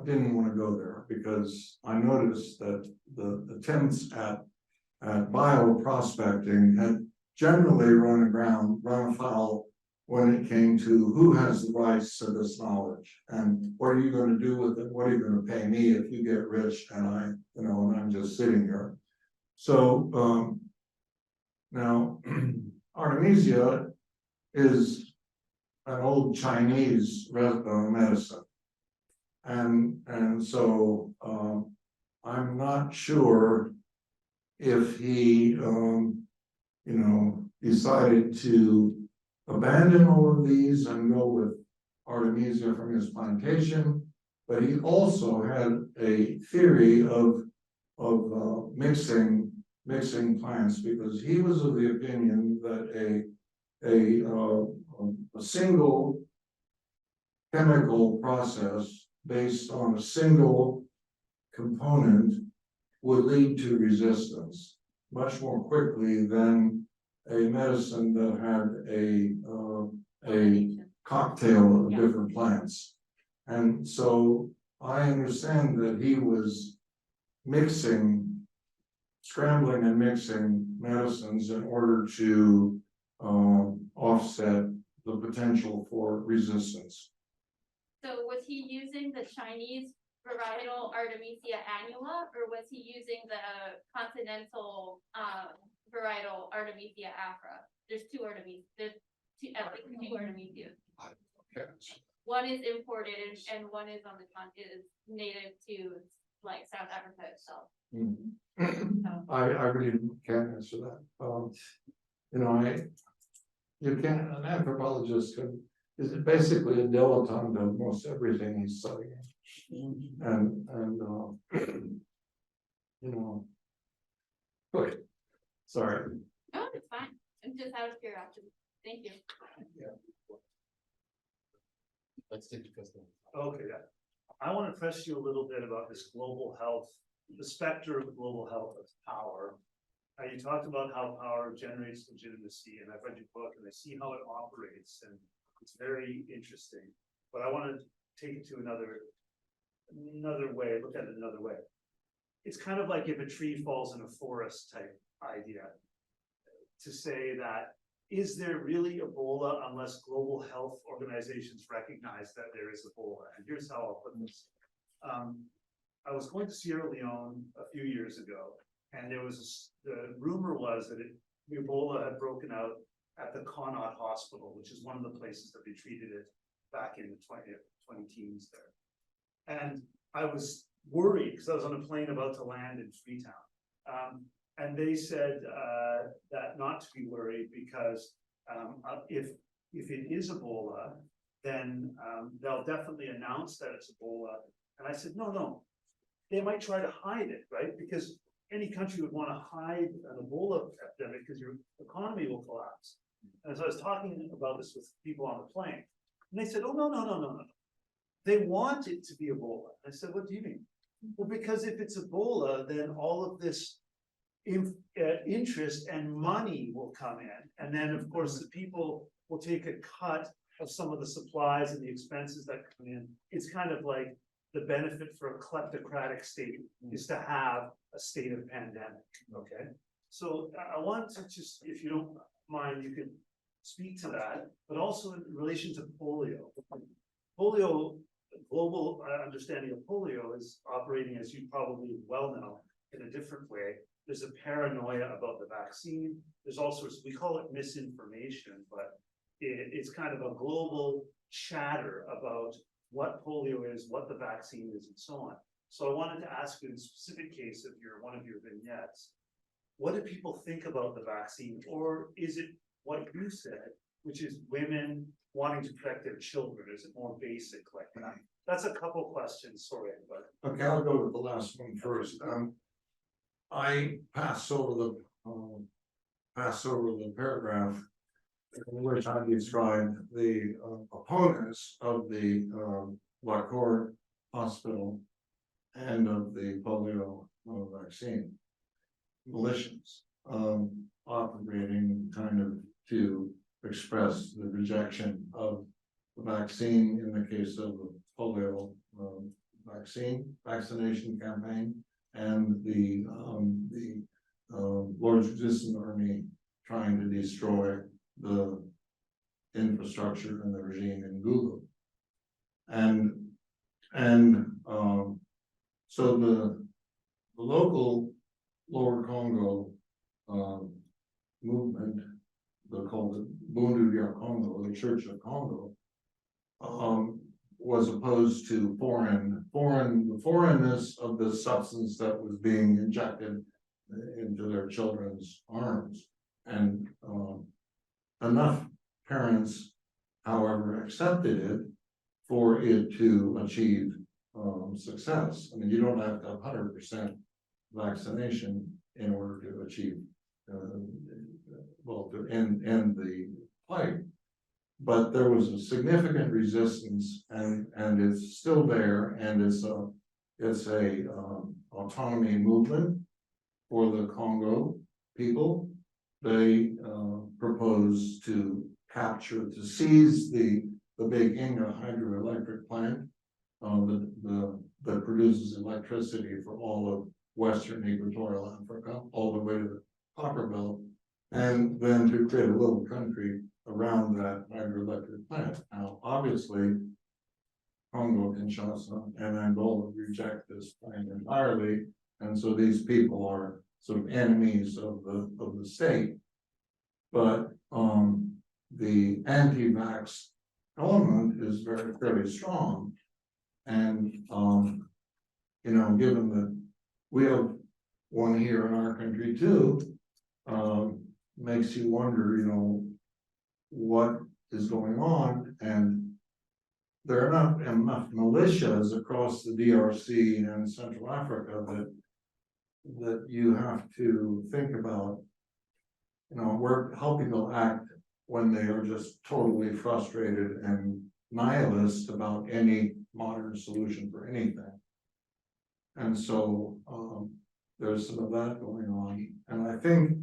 didn't want to go there because I noticed that the attempts at bioprospecting had generally run afoul when it came to who has the rights to this knowledge and what are you going to do with it? What are you going to pay me if you get rich and I'm just sitting here? So now Artemisia is an old Chinese medicine. And so I'm not sure if he decided to abandon all of these and go with Artemisia from his plantation, but he also had a theory of mixing plants because he was of the opinion that a single chemical process based on a single component would lead to resistance much more quickly than a medicine that had a cocktail of different plants. And so I understand that he was scrambling and mixing medicines in order to offset the potential for resistance. So was he using the Chinese varietal Artemisia annua, or was he using the continental varietal Artemisia afra? There's two Artemisia. There's at least two Artemisia. One is imported and one is on the is native to like South Africa itself. I really can't answer that. You can't. An anthropologist is basically a dilettante of most everything he's studying, and good. Sorry. No, it's fine. I'm just out of curiosity. Thank you. Yeah. Let's take the first one. Okay, I want to press you a little bit about this global health, the specter of global health of power. You talked about how power generates legitimacy, and I've read your book and I see how it operates, and it's very interesting. But I want to take it to another way, look at it another way. It's kind of like if a tree falls in a forest type idea, to say that, is there really Ebola unless global health organizations recognize that there is Ebola? And here's how I'll put this. I was going to Sierra Leone a few years ago, and there was the rumor was that Ebola had broken out at the Keynote hospital, which is one of the places that they treated it back in the 20 teens there. And I was worried because I was on a plane about to land in Freetown. And they said that not to be worried because if it is Ebola, then they'll definitely announce that it's Ebola. And I said, no, they might try to hide it, right? Because any country would want to hide an Ebola epidemic because your economy will collapse. And as I was talking about this with people on the plane, and they said, oh, no. They want it to be Ebola. I said, what do you mean? Well, because if it's Ebola, then all of this interest and money will come in. And then, of course, the people will take a cut of some of the supplies and the expenses that come in. It's kind of like the benefit for a kleptocratic state is to have a state of pandemic, okay? So I want to just, if you don't mind, you could speak to that, but also in relation to polio. Polio, global understanding of polio is operating, as you probably well know, in a different way. There's a paranoia about the vaccine. There's all sorts, we call it misinformation, but it's kind of a global chatter about what polio is, what the vaccine is, and so on. So I wanted to ask you in a specific case of one of your vignettes, what do people think about the vaccine? Or is it what you said, which is women wanting to protect their children? Is it more basic like that? That's a couple questions, sorry, but. Okay, I'll go with the last one first. I pass over the paragraph in which I described the opponents of the Lacour Hospital and of the polio vaccine militias operating kind of to express the rejection of the vaccine in the case of the polio vaccination campaign, and the Lord's Resistance Army trying to destroy the infrastructure and the regime in Google. So the local Lower Congo movement, they called it Bundu dia Congo, the Church of Congo, was opposed to the foreignness of the substance that was being injected into their children's arms. And enough parents, however, accepted it for it to achieve success. I mean, you don't have to have 100% vaccination in order to achieve, to end the plague. But there was a significant resistance, and it's still there, and it's a autonomy movement for the Congo people. They propose to seize the big Inga hydroelectric plant that produces electricity for all of Western Equatorial Africa, all the way to the Copper Belt, and then to create a little country around that hydroelectric plant. Now, obviously, Congo, Kinshasa, and Angola reject this plan entirely, and so these people are sort of enemies of the state. But the anti-vax element is fairly strong, and given that we have one here in our country too, makes you wonder, what is going on. And there are enough militias across the DRC and Central Africa that you have to think about, how people act when they are just totally frustrated and nihilist about any modern solution for anything. And so there's some of that going on. And I think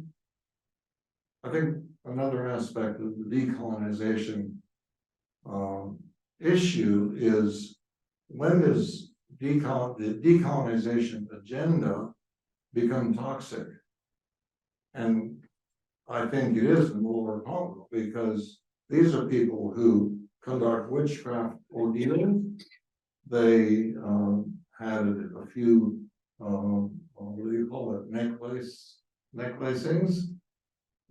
another aspect of the decolonization issue is, when does the decolonization agenda become toxic? And I think it is in Lower Congo, because these are people who conduct witchcraft ordeals. They had a few, what do you call it, necklacings.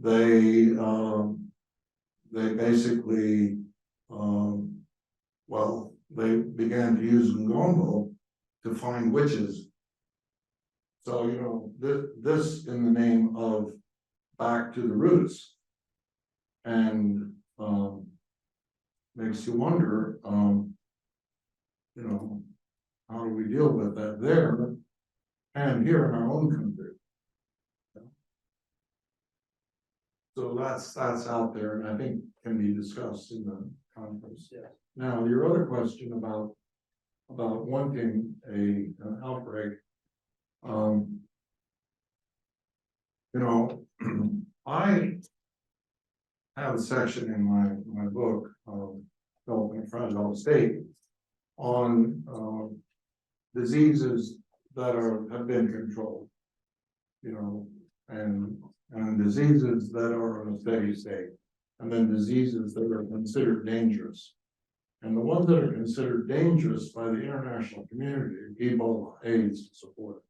They basically, they began to use Ngongo to find witches. So, this in the name of back to the roots, and makes you wonder, how do we deal with that there and here in our own country? So that's out there, and I think can be discussed in the conference. Yeah. Now, your other question about wanting an outbreak, I have a section in my book, Developing a Fragile State, on diseases that have been controlled, and diseases that are in a steady state, and then diseases that are considered dangerous. And the ones that are considered dangerous by the international community, Ebola, AIDS, and so forth,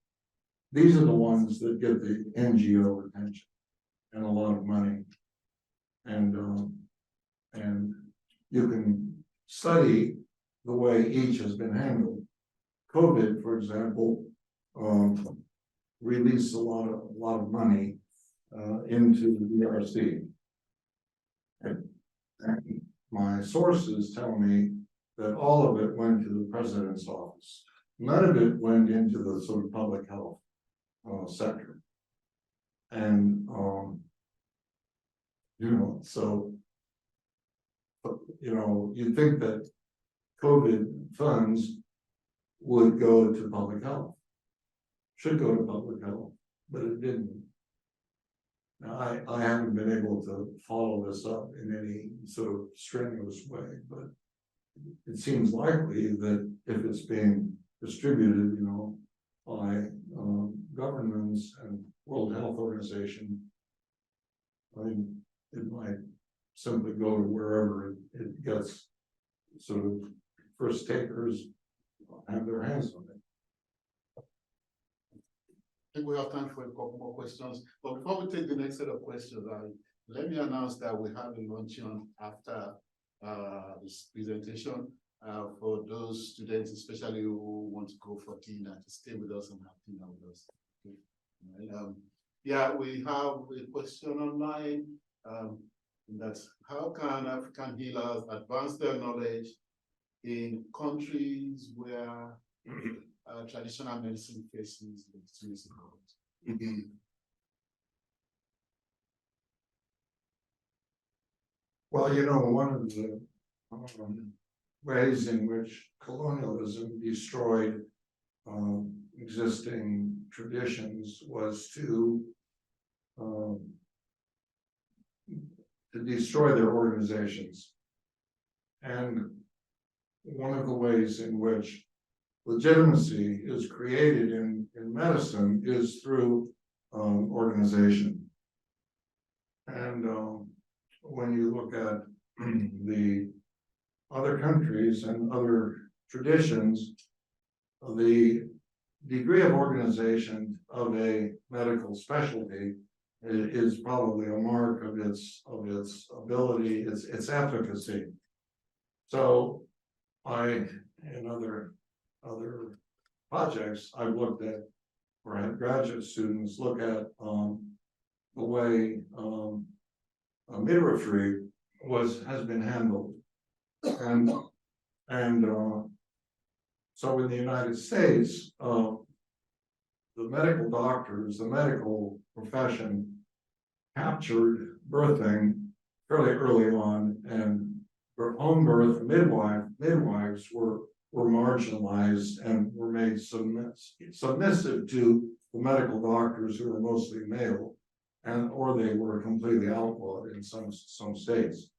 these are the ones that get the NGO attention and a lot of money. And you can study the way each has been handled. COVID, for example, released a lot of money into the DRC. And my sources tell me that all of it went to the president's office. None of it went into the sort of public health sector. And so you'd think that COVID funds would go to public health, should go to public health, but it didn't. Now, I haven't been able to follow this up in any sort of strenuous way, but it seems likely that if it's being distributed, by governments and World Health Organization, I mean, it might simply go to wherever it gets sort of first takers have their hands on it. I think we have time for a couple more questions. But before we take the next set of questions, let me announce that we have a luncheon after this presentation for those students, especially who want to go for dinner, to stay with us and have dinner with us. Okay. Yeah, we have a question online. That's how can African healers advance their knowledge in countries where traditional medicine faces legitimacy problems? Well, one of the ways in which colonialism destroyed existing traditions was to destroy their organizations. And one of the ways in which legitimacy is created in medicine is through organization. And when you look at the other countries and other traditions, the degree of organization of a medical specialty is probably a mark of its ability, its efficacy. So in other projects, I've looked at, or had graduate students look at the way midwifery has been handled. And so in the United States, the medical doctors, the medical profession captured birthing fairly early on, and for home birth midwives were marginalized and were made submissive to the medical doctors, who were mostly male, or they were completely outlawed in some states.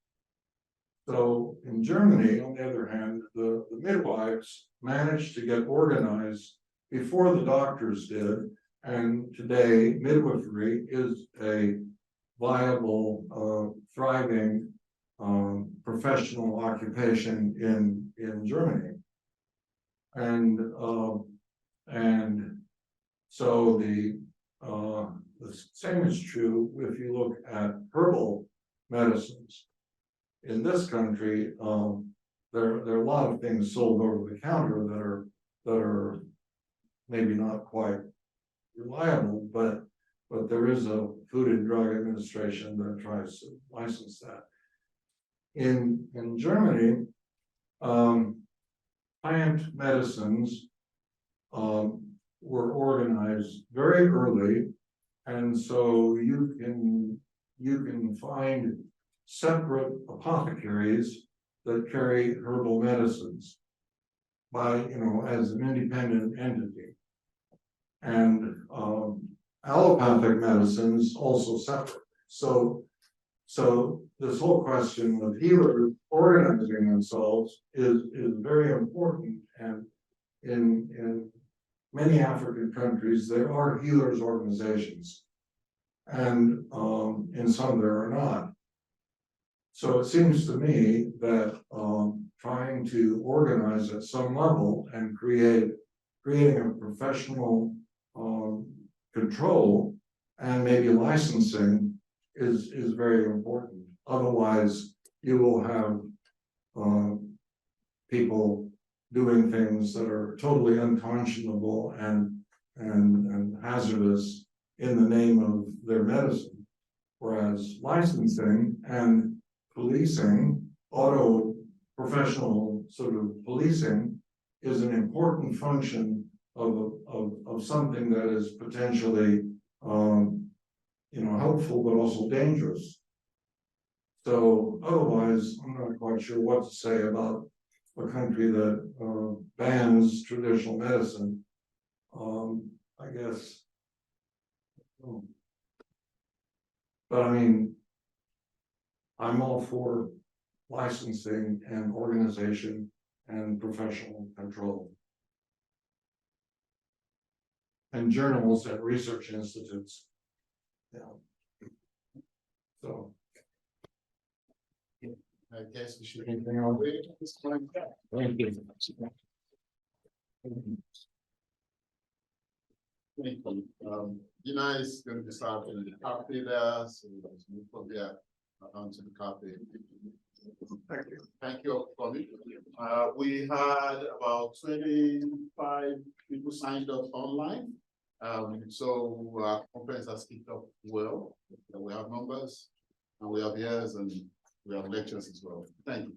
So in Germany, on the other hand, the midwives managed to get organized before the doctors did, and today midwifery is a viable, thriving professional occupation in Germany. And so the same is true if you look at herbal medicines. In this country, there are a lot of things sold over the counter that are maybe not quite reliable, but there is a Food and Drug Administration that tries to license that. In Germany, plant medicines were organized very early, and so you can find separate apothecaries that carry herbal medicines as an independent entity. And allopathic medicines also separate. So this whole question of healers organizing themselves is very important. And in many African countries, there are healers organizations, and in some there are not. So it seems to me that trying to organize at some level and creating a professional control and maybe licensing is very important. Otherwise, you will have people doing things that are totally unconscionable and hazardous in the name of their medicine. Whereas licensing and policing, professional sort of policing, is an important function of something that is potentially helpful but also dangerous. So otherwise, I'm not quite sure what to say about a country that bans traditional medicine. I guess. But I mean, I'm all for licensing and organization and professional control. And journals and research institutes. Yeah. So. I guess we should anything on way at this point. Thank you. Thank you. Gina is going to be serving the cafe there, so we'll probably onto the cafe. Thank you. Thank you all for coming. We had about 25 people signed up online. So our conference has kicked off well. We have numbers and we have years and we have lectures as well. Thank you.